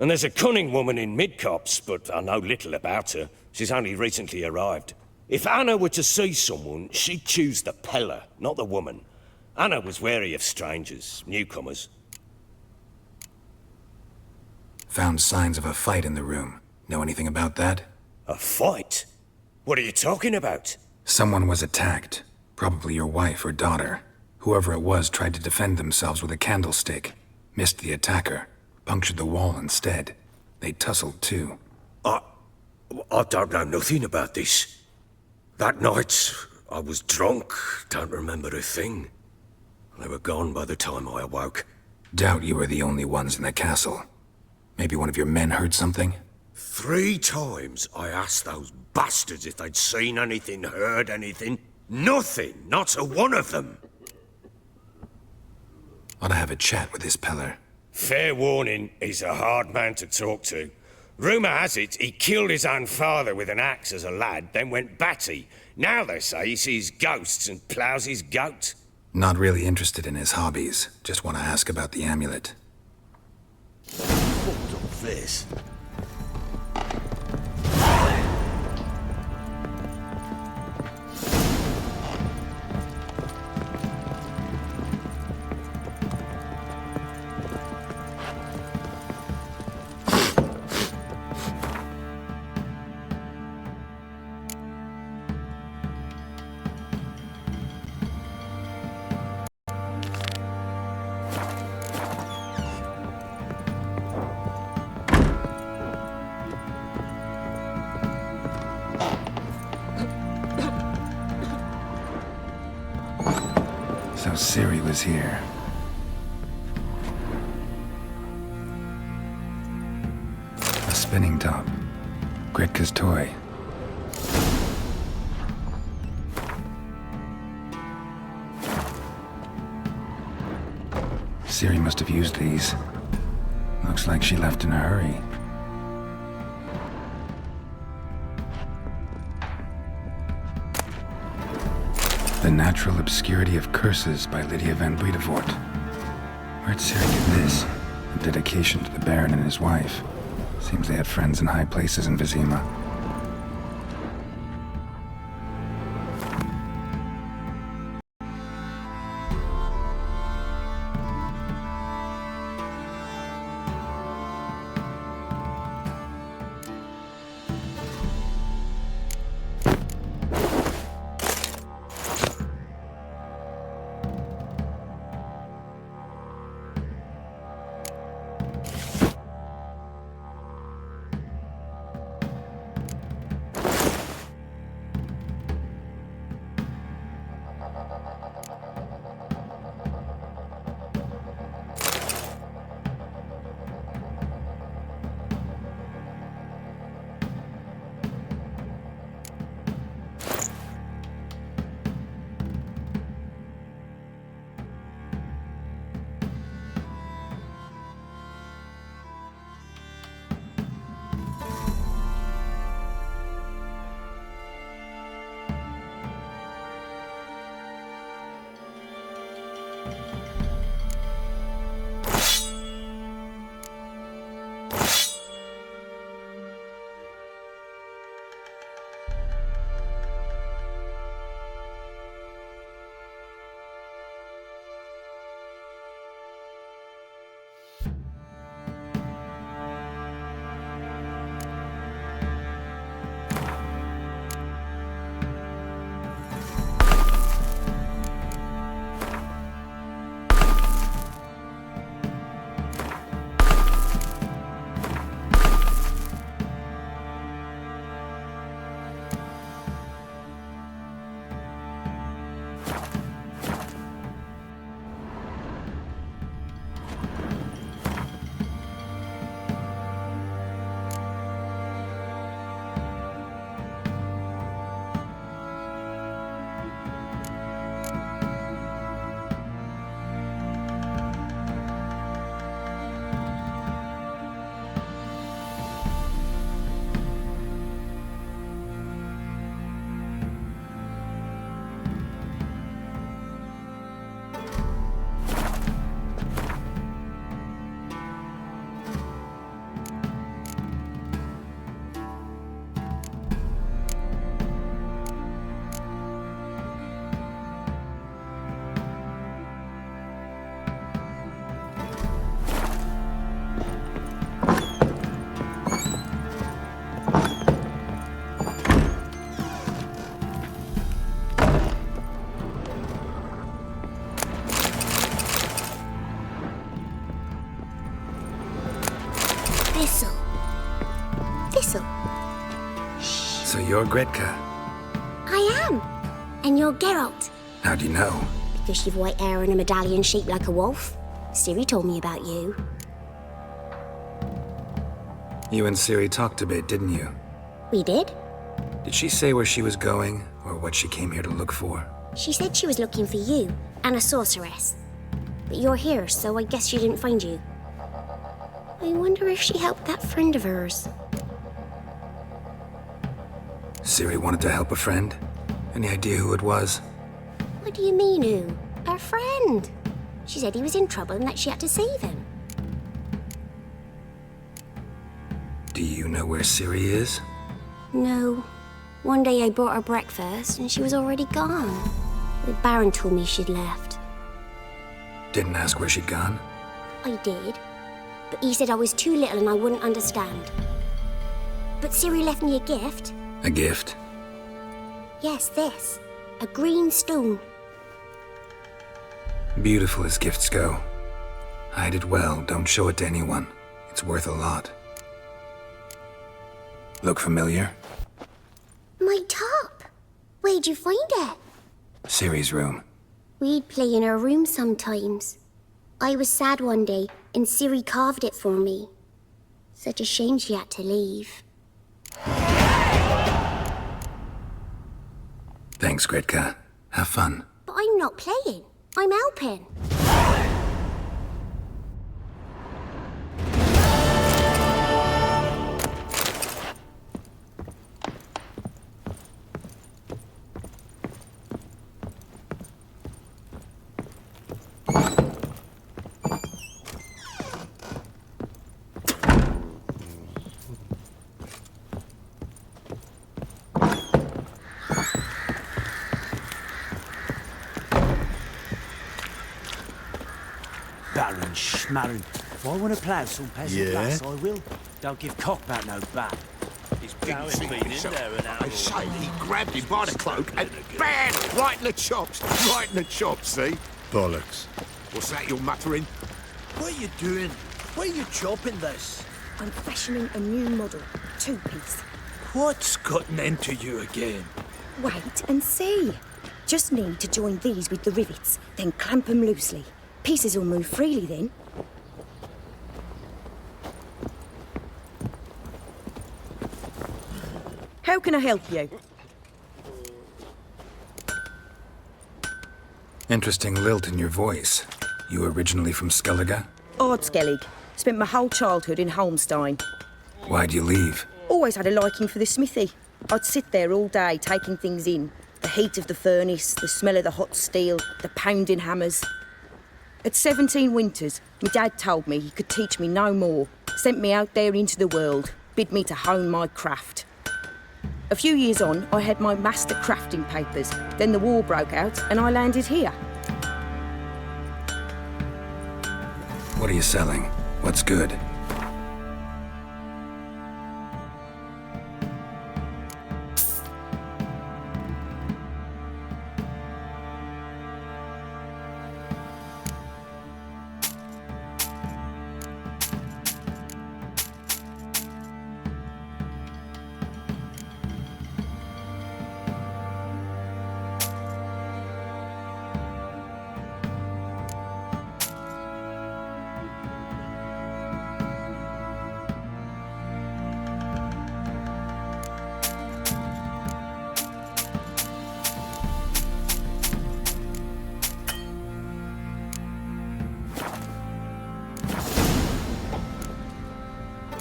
And there's a cunning woman in Midcopse, but I know little about her. She's only recently arrived. If Anna were to see someone, she'd choose the Pella, not the woman. Anna was wary of strangers, newcomers. Found signs of a fight in the room. Know anything about that? A fight? What are you talking about? Someone was attacked. Probably your wife or daughter. Whoever it was tried to defend themselves with a candlestick. Missed the attacker. Punctured the wall instead. They tussled too. I don't know nothing about this. That night, I was drunk. Don't remember a thing. They were gone by the time I awoke. Doubt you were the only ones in the castle. Maybe one of your men heard something? 3 times I asked those bastards if they'd seen anything, heard anything. Nothing, not a one of them. Ought to have a chat with this Peller. Fair warning, he's a hard man to talk to. Rumour has it he killed his own father with an axe as a lad, then went batty. Now they say he sees ghosts and ploughs his goat. Not really interested in his hobbies. Just want to ask about the amulet. Fucked up face. So Ciri was here. A spinning top. Gretka's toy. Ciri must have used these. Looks like she left in a hurry. The Natural Obscurity of Curses by Lydia van Bredevoort. Where'd Ciri get this? A dedication to the Baron and his wife. Seems they had friends in high places in Vizima. Thistle. Thistle. So you're Gretka. I am. And you're Geralt. How do you know? Because you've white hair and a medallion shaped like a wolf. Ciri told me about you. You and Ciri talked a bit, didn't you? We did? Did she say where she was going, or what she came here to look for? She said she was looking for you, and a sorceress. But you're here, so I guess she didn't find you. I wonder if she helped that friend of hers. Ciri wanted to help a friend? Any idea who it was? What do you mean, who? Her friend. She said he was in trouble and that she had to save him. Do you know where Ciri is? No. One day I brought her breakfast and she was already gone. The Baron told me she'd left. Didn't ask where she'd gone? I did. But he said I was too little and I wouldn't understand. But Ciri left me a gift. A gift? Yes, this. A green stone. Beautiful as gifts go. Hide it well, don't show it to anyone. It's worth a lot. Look familiar? My top. Where'd you find it? Ciri's room. We'd play in her room sometimes. I was sad one day, and Ciri carved it for me. Such a shame she had to leave. Thanks, Gretka. Have fun. But I'm not playing. I'm helping. Baron Schmarren. If I want to plough some peasant lass, I will. Don't give cock about no bat. He's been in there an hour. I say he grabbed him by the cloak and bam! Right in the chops. Right in the chops, see? Bollocks. What's that you're muttering? What are you doing? Why are you chopping this? I'm fashioning a new model. Two-piece. What's gotten into you again? Wait and see. Just need to join these with the rivets, then clamp them loosely. Pieces will move freely then. How can I help you? Interesting lilt in your voice. You originally from Skellige? Ardskellig. Spent my whole childhood in Holmstein. Why'd you leave? Always had a liking for the smithy. I'd sit there all day taking things in. The heat of the furnace, the smell of the hot steel, the pounding hammers. At 17 winters, my dad told me he could teach me no more. Sent me out there into the world, bid me to hone my craft. A few years on, I had my master crafting papers. Then the war broke out and I landed here. What are you selling? What's good?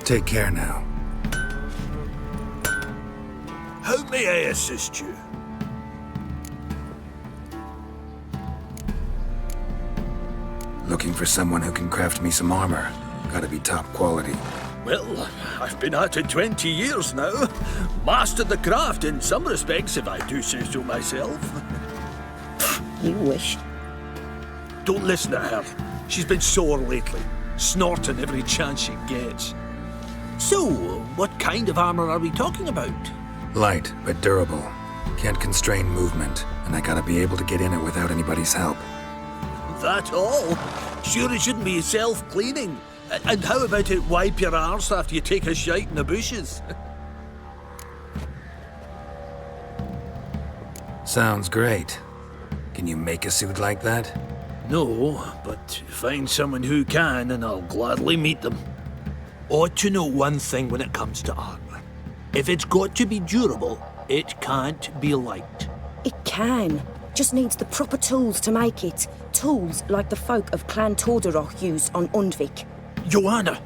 Take care now. How may I assist you? Looking for someone who can craft me some armor. Gotta be top quality. Well, I've been at it 20 years now. Mastered the craft in some respects, if I do say so myself. You wish. Don't listen to her. She's been sore lately, snorting every chance she gets. So, what kind of armor are we talking about? Light, but durable. Can't constrain movement, and I gotta be able to get in it without anybody's help. That all? Sure it shouldn't be self-cleaning. And how about it wipe your arse after you take a shite in the bushes? Sounds great. Can you make a suit like that? No, but find someone who can and I'll gladly meet them. Ought to know one thing when it comes to armor. If it's got to be durable, it can't be light. It can. Just needs the proper tools to make it. Tools like the folk of Clan Torderoch use on Undvik. Joanna,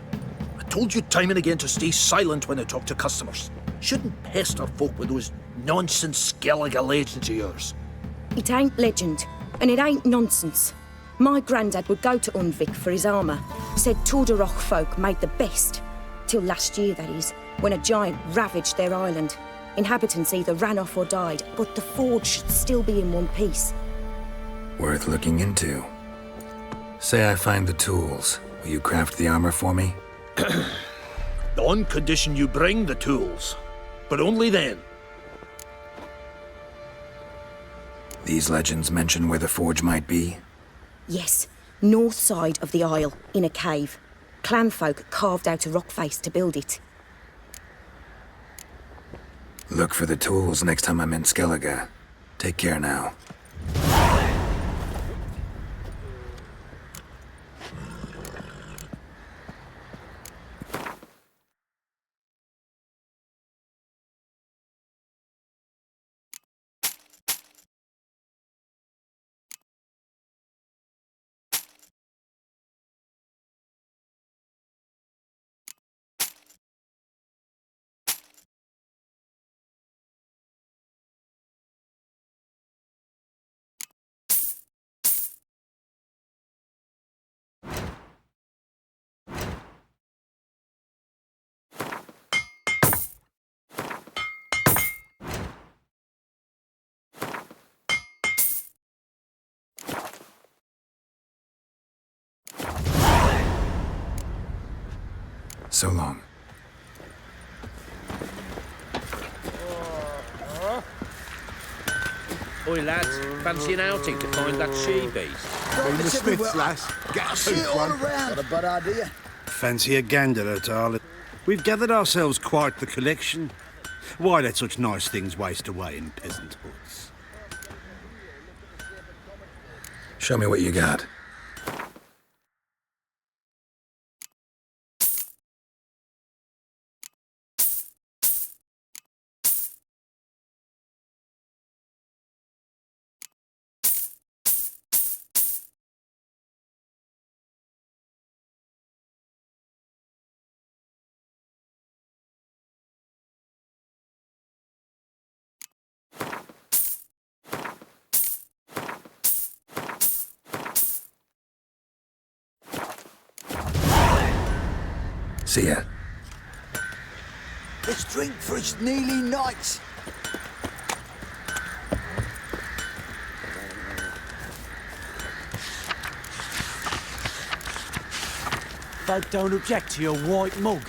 I told you time and again to stay silent when I talk to customers. Shouldn't pester folk with those nonsense Skellige legends of yours. It ain't legend, and it ain't nonsense. My granddad would go to Undvik for his armour. Said Torderoch folk made the best. Till last year, that is, when a giant ravaged their island. Inhabitants either ran off or died, but the forge should still be in one piece. Worth looking into. Say I find the tools. Will you craft the armor for me? On condition you bring the tools. But only then. These legends mention where the forge might be? Yes, north side of the isle, in a cave. Clanfolk carved out a rock face to build it. Look for the tools next time I'm in Skellige. Take care now. So long. Oi, lads, fancy an outing to find that she-beast? In the Smith's, lass. Get a tooth one. Not a bad idea. Fancy a gander at all. We've gathered ourselves quite the collection. Why let such nice things waste away in peasant hoods? Show me what you got. See ya. Let's drink for it's nearly night. Folk don't object to your white mug.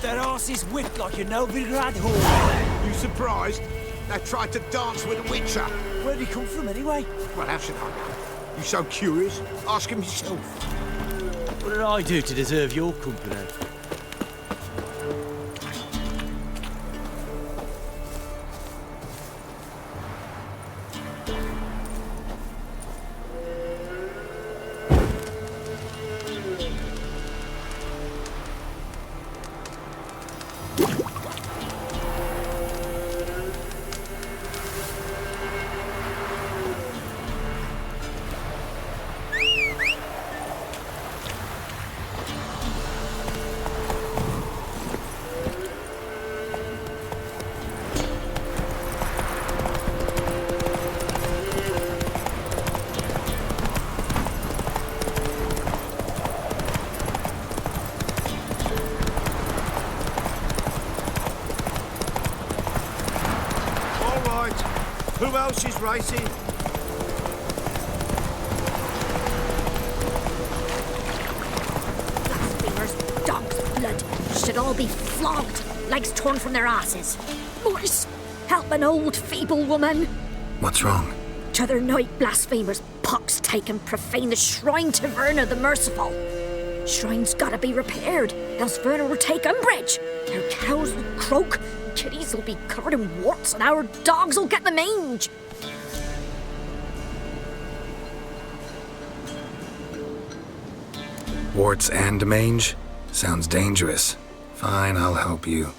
Their asses whipped like a Novigrad whore. You surprised? They tried to dance with a witcher. Where'd he come from anyway? Well, how should I know? You so curious? Ask him yourself. What did I do to deserve your company? go, she's racing. Blasphemers, dog's blood, should all be flogged, legs torn from their asses. Boys, help an old, feeble woman. What's wrong? T'other night, blasphemers, pox taken, profane the shrine to Verna the Merciful. Shrine's gotta be repaired, else Verna will take umbrage. Their cows will croak, kitties will be covered in warts, and our dogs will get the mange. Warts and mange? Sounds dangerous. Fine, I'll help you.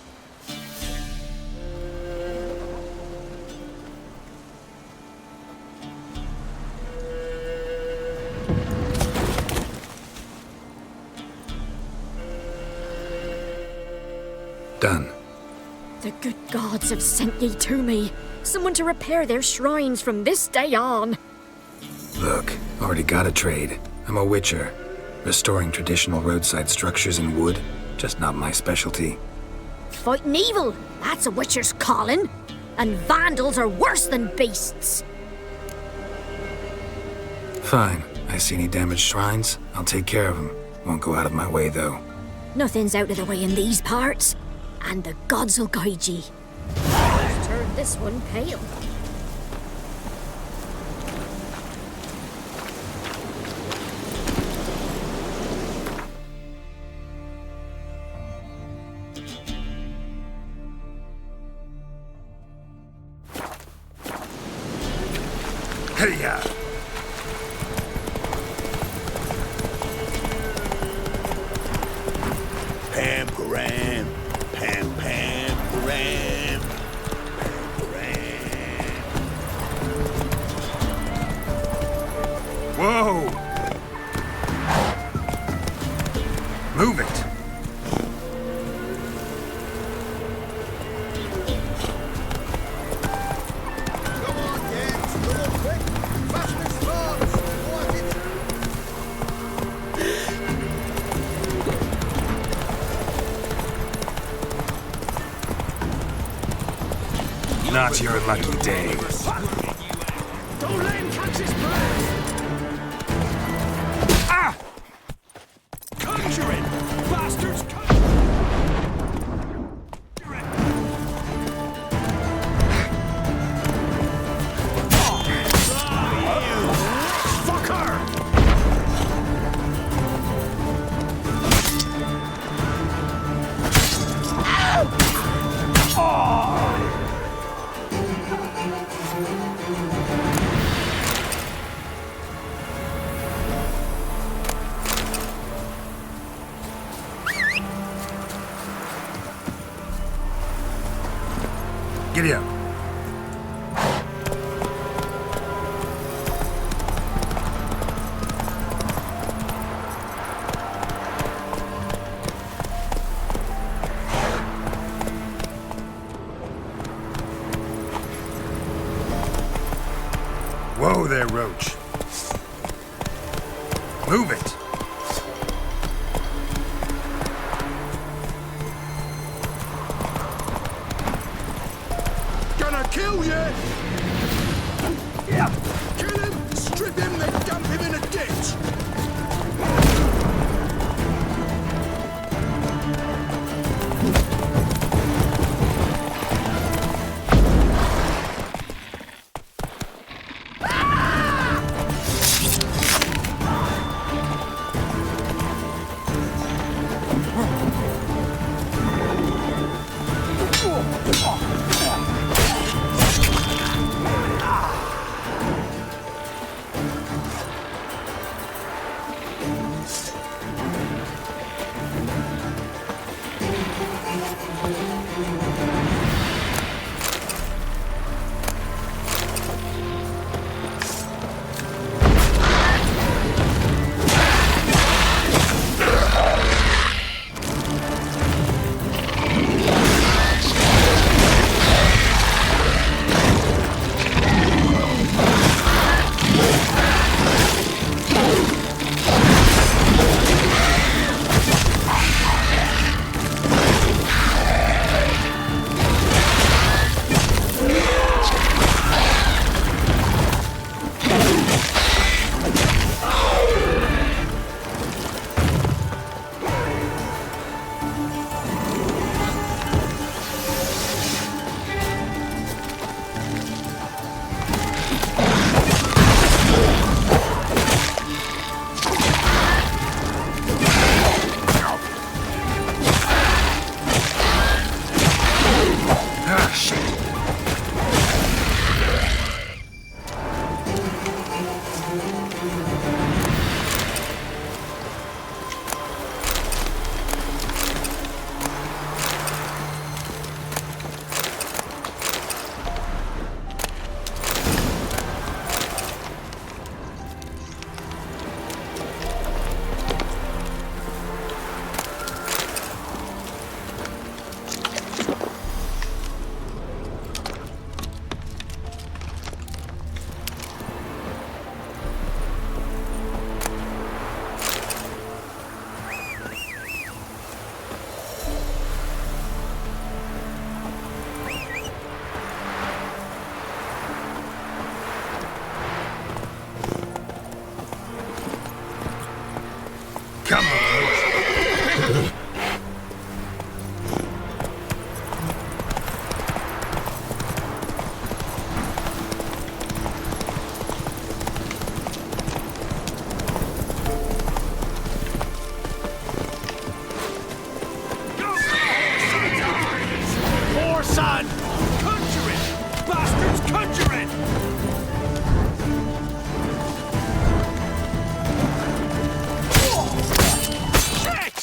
Done. The good gods have sent ye to me. Someone to repair their shrines from this day on. Look, already got a trade. I'm a witcher. Restoring traditional roadside structures in wood, just not my specialty. Fighting evil, that's a witcher's calling. And vandals are worse than beasts. Fine. I see any damaged shrines, I'll take care of them. Won't go out of my way, though. Nothing's out of the way in these parts. And the gods will guide ye. Let's turn this one pale. Hey-ya! Pam Param, Pam Pam Param, Whoa! Move it! Not your lucky day. Don't let him catch his breath! Ah! Conjuring! Bastards! Giddy up. Whoa there, Roach. Move it. Kill you! Yeah. Kill him, strip him, then dump him in a ditch! Come on. More, son! Conjure it! Bastards, conjure it! Shit!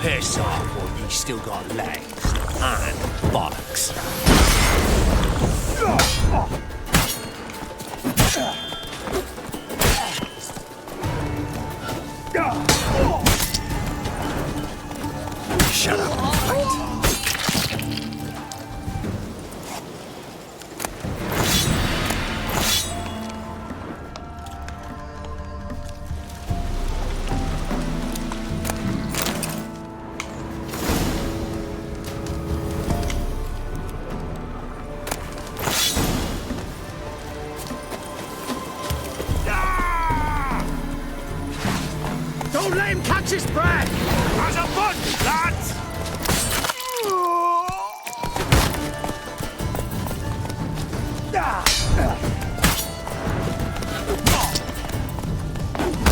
Piss off, or you still got legs and bollocks. Shut up and fight. Don't let him catch his breath! As a bun, lads!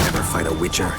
Never fight a witcher.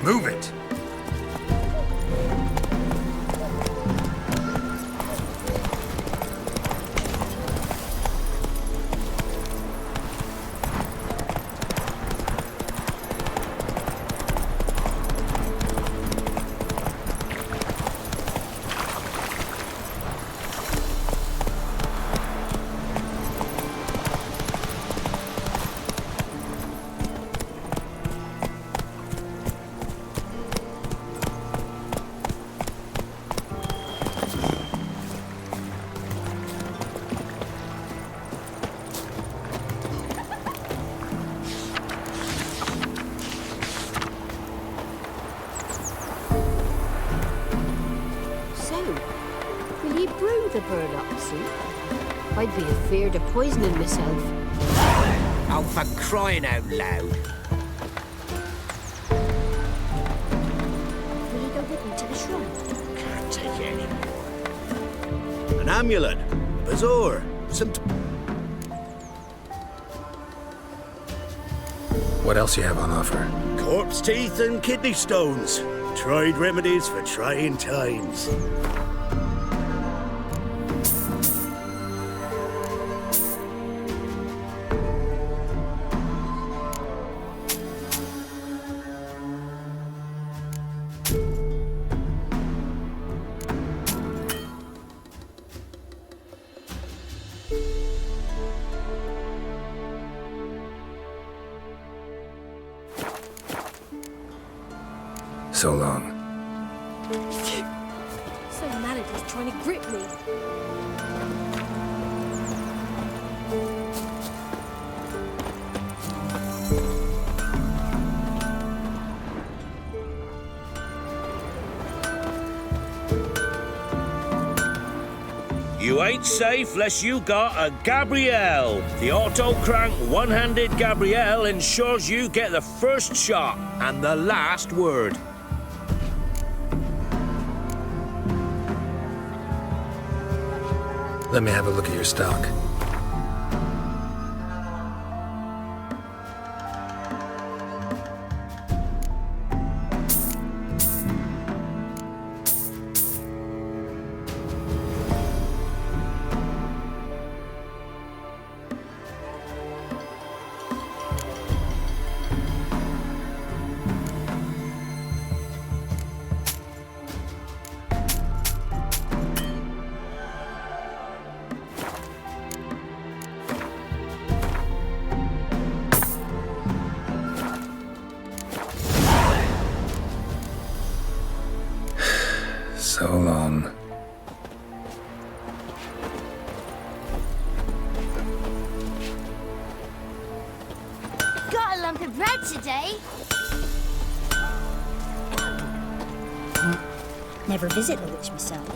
Move it! Will ye brew the burdock soup? I'd be afeard of poisoning myself. Oh, for crying out loud. Will ye go with me to the shrine? Can't take it anymore. An amulet, bazaar, some. What else you have on offer? Corpse teeth and kidney stones. Tried remedies for trying times. So long. So mad at he's trying to grip me. You ain't safe less you got a Gabrielle. The auto-crank one-handed Gabrielle ensures you get the first shot and the last word. Let me have a look at your stock. So long. Got a lump of bread today. Never visit the witch myself.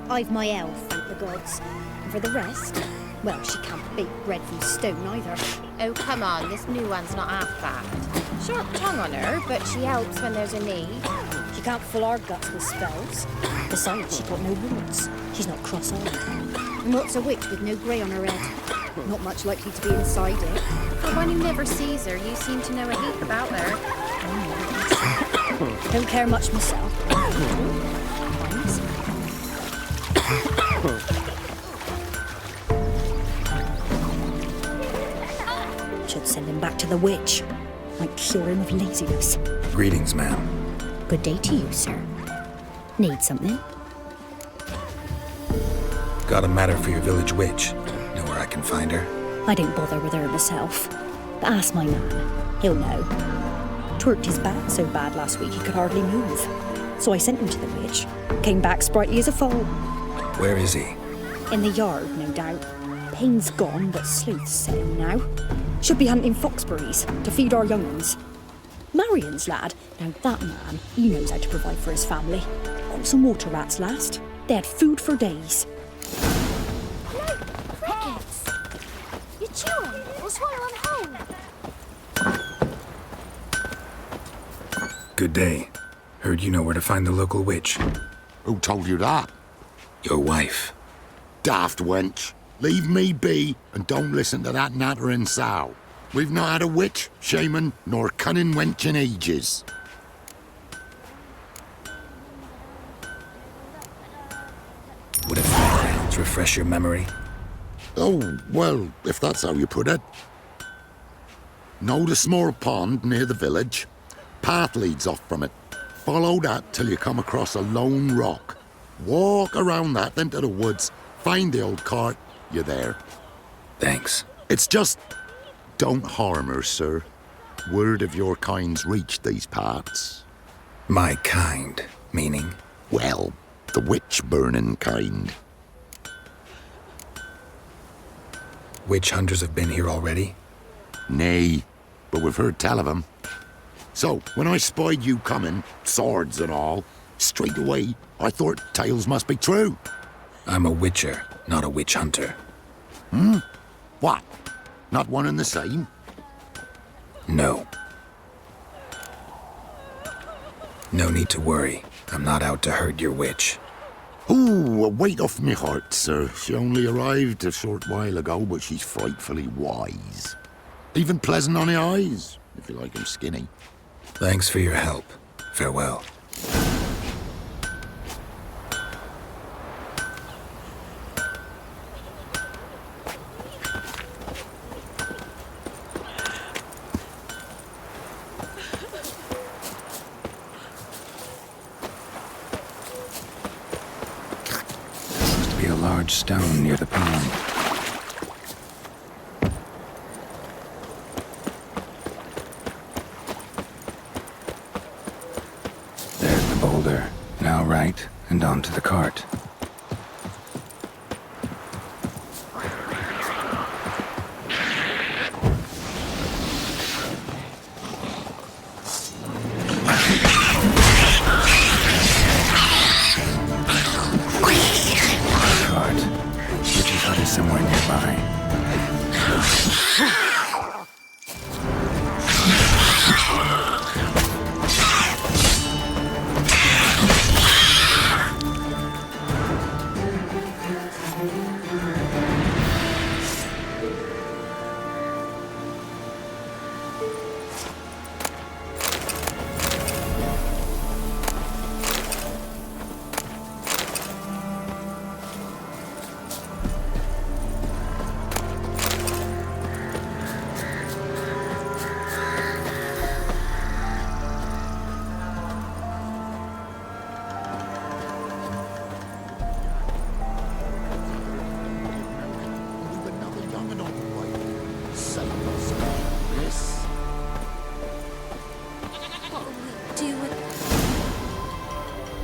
I've my elf, thank the gods. And for the rest, well, she can't bake bread from stone either. Oh, come on, this new one's not half bad. Sharp tongue on her, but she helps when there's a need. She can't fill our guts with spells. Besides, she's got no warts. She's not cross-eyed. And what's a witch with no grey on her head? Not much likely to be inside it. But when you never sees her, you seem to know a heap about her. Don't care much myself. Should send him back to the witch. Might cure him of laziness. Greetings, ma'am. Good day to you, sir. Need something? Got a matter for your village witch. Know where I can find her? I didn't bother with her myself. But ask my man. He'll know. Twerked his back so bad last week he could hardly move. So I sent him to the witch. Came back sprightly as a foal. Where is he? In the yard, no doubt. Pain's gone, but sleuth's set him now. Should be hunting foxberries to feed our young ones. Marion's lad. Now that man, he knows how to provide for his family. Got some water rats last. They had food for days. No, crickets! You chew 'em or swallow 'em whole. Good day. Heard you know where to find the local witch. Who told you that? Your wife. Daft wench. Leave me be and don't listen to that nattering sow. We've not had a witch, shaman, nor cunning wench in ages. Would a few crowns refresh your memory? Oh, well, if that's how you put it. Know the small pond near the village? Path leads off from it. Follow that till you come across a lone rock. Walk around that into the woods, find the old cart, you're there. Thanks. It's just... don't harm her, sir. Word of your kind's reached these parts. My kind, meaning? Well, the witch-burning kind. Witch hunters have been here already? Nay, but we've heard tell of 'em. So, when I spied you coming, swords and all, straight away I thought tales must be true. I'm a witcher, not a witch hunter. Hmm? What? Not one and the same? No. No need to worry. I'm not out to hurt your witch. Ooh, a weight off me heart, sir. She only arrived a short while ago, but she's frightfully wise. Even pleasant on the eyes, if you like 'em skinny. Thanks for your help. Farewell. A large stone near the pond. There's the boulder. Now right, and onto the cart. Somewhere nearby.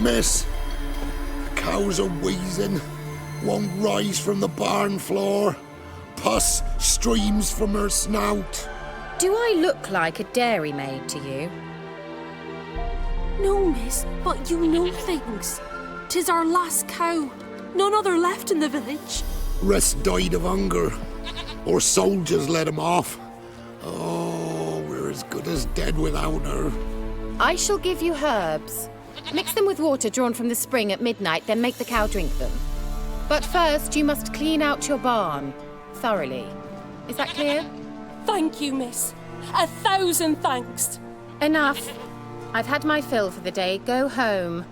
miss. The cows are wheezing, won't rise from the barn floor. Pus streams from her snout. Do I look like a dairymaid to you? No, miss, but you know things. 'Tis our last cow. None other left in the village. Rest died of hunger. Or soldiers let him off. Oh, we're as good as dead without her. I shall give you herbs. Mix them with water drawn from the spring at midnight, then make the cow drink them. But first, you must clean out your barn thoroughly. Is that clear? Thank you, miss. 1,000 thanks. Enough. I've had my fill for the day. Go home.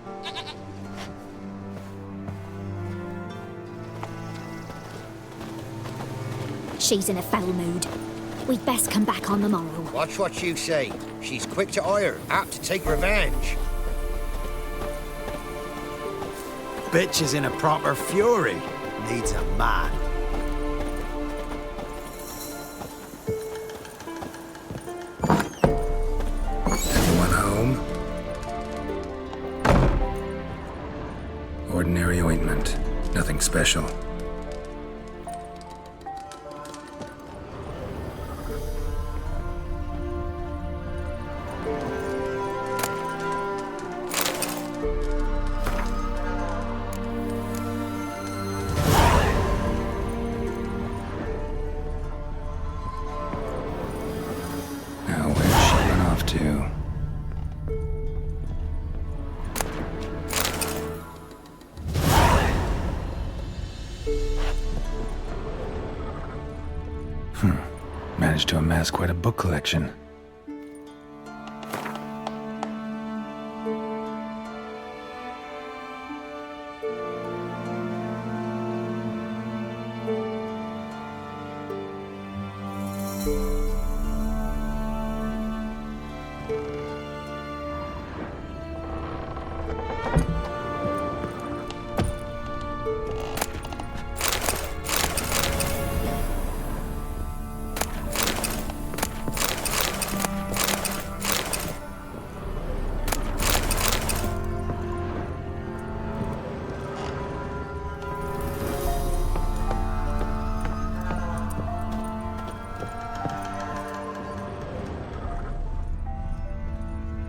She's in a foul mood. We'd best come back on the morrow. Watch what you say. She's quick to ire, apt to take revenge. Bitch is in a proper fury. Needs a man. Anyone home? Ordinary ointment. Nothing special. Managed to amass quite a book collection.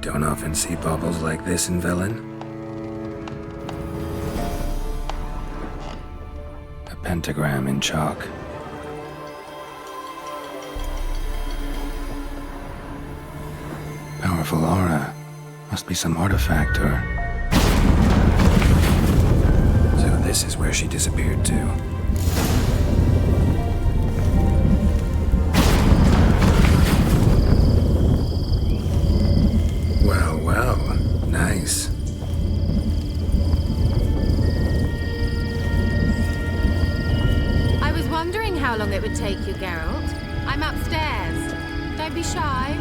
Don't often see baubles like this in Velen. A pentagram in chalk. Powerful aura. Must be some artifact or... So this is where she disappeared to. Well, nice. I was wondering how long it would take you, Geralt. I'm upstairs. Don't be shy.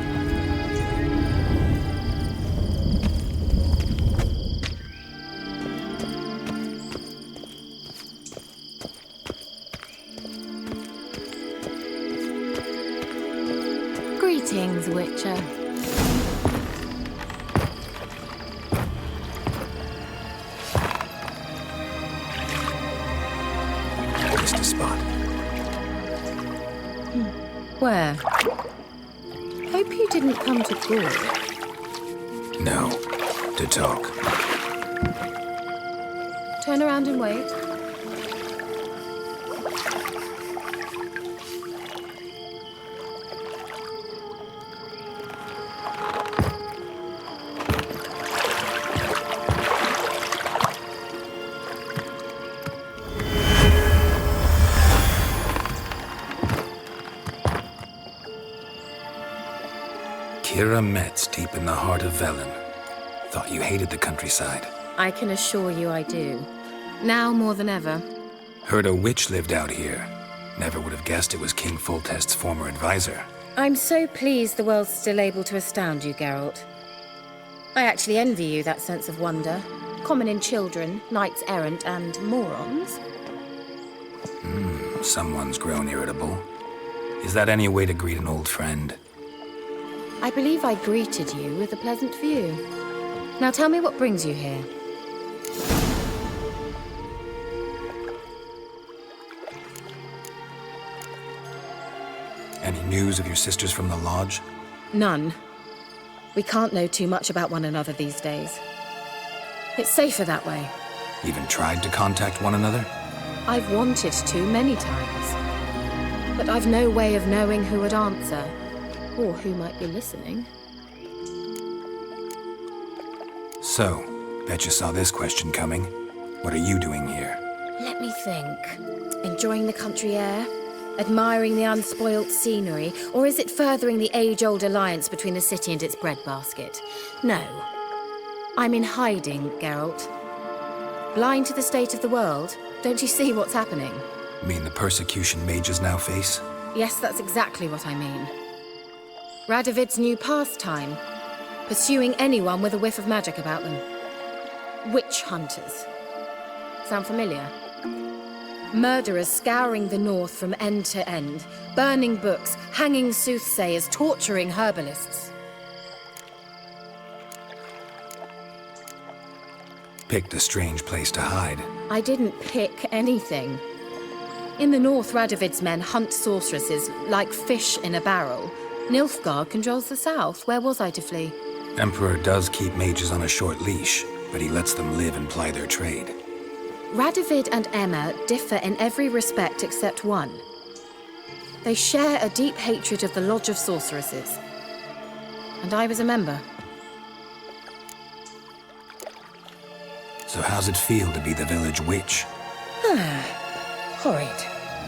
Greetings, Witcher. Where? Hope you didn't come to talk. No, to talk. Turn around and wait. Kira Metz deep in the heart of Velen. Thought you hated the countryside. I can assure you I do. Now more than ever. Heard a witch lived out here. Never would have guessed it was King Foltest's former advisor. I'm so pleased the world's still able to astound you, Geralt. I actually envy you that sense of wonder. Common in children, knights errant, and morons. Someone's grown irritable. Is that any way to greet an old friend? I believe I greeted you with a pleasant view. Now tell me what brings you here. Any news of your sisters from the lodge? None. We can't know too much about one another these days. It's safer that way. Even tried to contact one another? I've wanted to many times. But I've no way of knowing who would answer, or who might be listening. So, bet you saw this question coming. What are you doing here? Let me think. Enjoying the country air? Admiring the unspoilt scenery? Or is it furthering the age-old alliance between the city and its breadbasket? No. I'm in hiding, Geralt. Blind to the state of the world? Don't you see what's happening? Mean the persecution mages now face? Yes, that's exactly what I mean. Radovid's new pastime. Pursuing anyone with a whiff of magic about them. Witch hunters. Sound familiar? Murderers scouring the north from end to end, burning books, hanging soothsayers, torturing herbalists. Picked a strange place to hide. I didn't pick anything. In the north, Radovid's men hunt sorceresses like fish in a barrel. Nilfgaard controls the south. Where was I to flee? Emperor does keep mages on a short leash, but he lets them live and ply their trade. Radovid and Emma differ in every respect except one. They share a deep hatred of the Lodge of Sorceresses. And I was a member. So how's it feel to be the village witch? Horrid.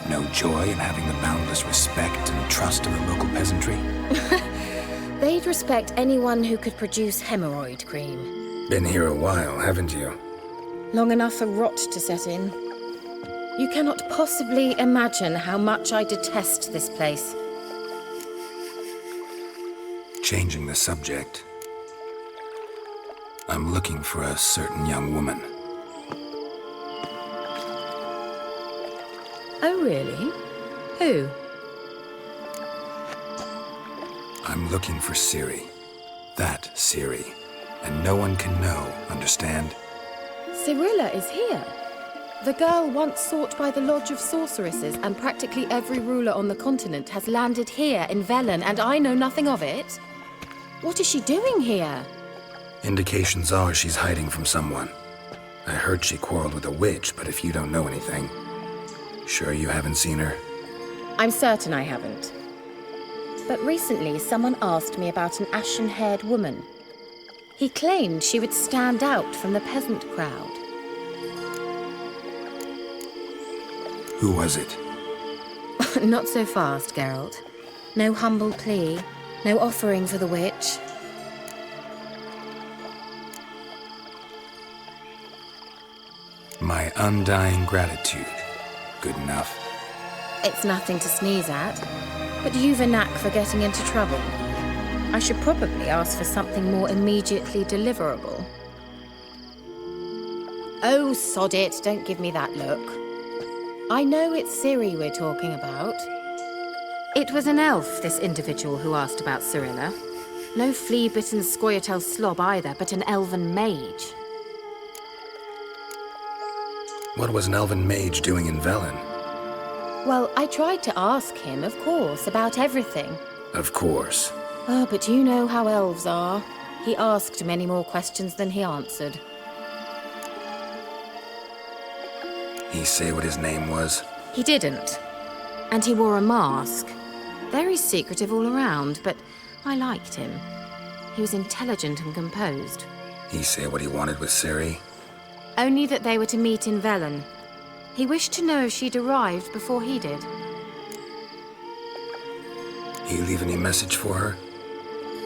No joy in having the boundless respect and trust of the local peasantry? They'd respect anyone who could produce hemorrhoid cream. Been here a while, haven't you? Long enough for rot to set in. You cannot possibly imagine how much I detest this place. Changing the subject. I'm looking for a certain young woman. Oh, really? Who? I'm looking for Ciri. That Ciri. And no one can know, understand? Cirilla is here. The girl once sought by the Lodge of Sorceresses, and practically every ruler on the continent has landed here in Velen, and I know nothing of it. What is she doing here? Indications are she's hiding from someone. I heard she quarreled with a witch, but if you don't know anything, sure you haven't seen her? I'm certain I haven't. But recently someone asked me about an ashen-haired woman. He claimed she would stand out from the peasant crowd. Who was it? Not so fast, Geralt. No humble plea, no offering for the witch. My undying gratitude. Good enough. It's nothing to sneeze at, but you've a knack for getting into trouble. I should probably ask for something more immediately deliverable. Oh, sod it, don't give me that look. I know it's Ciri we're talking about. It was an elf, this individual who asked about Cirilla. No flea-bitten Scoia'tael slob either, but an elven mage. What was an elven mage doing in Velen? Well, I tried to ask him, of course, about everything. Of course. Oh, but you know how elves are. He asked many more questions than he answered. He say what his name was? He didn't. And he wore a mask. Very secretive all around, but I liked him. He was intelligent and composed. He say what he wanted with Ciri? Only that they were to meet in Velen. He wished to know if she'd arrived before he did. He leave any message for her?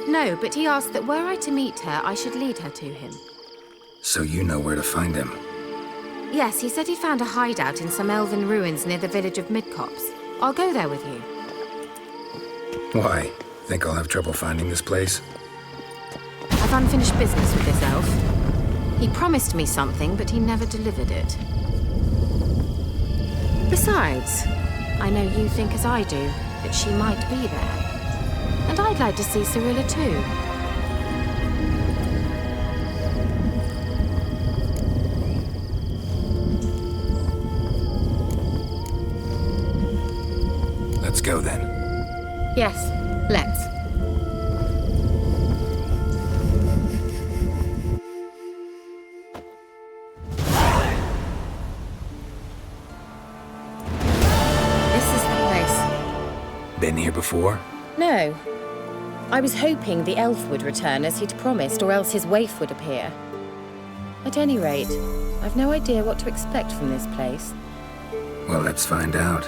No, but he asked that were I to meet her, I should lead her to him. So you know where to find him? Yes, he said he found a hideout in some elven ruins near the village of Midcopse. I'll go there with you. Why? Think I'll have trouble finding this place? I've unfinished business with this elf. He promised me something, but he never delivered it. Besides, I know you think as I do, that she might be there. And I'd like to see Cirilla too. Let's go then. Yes, let's. This is the place. Been here before? No. I was hoping the elf would return as he'd promised, or else his waif would appear. At any rate, I've no idea what to expect from this place. Well, let's find out.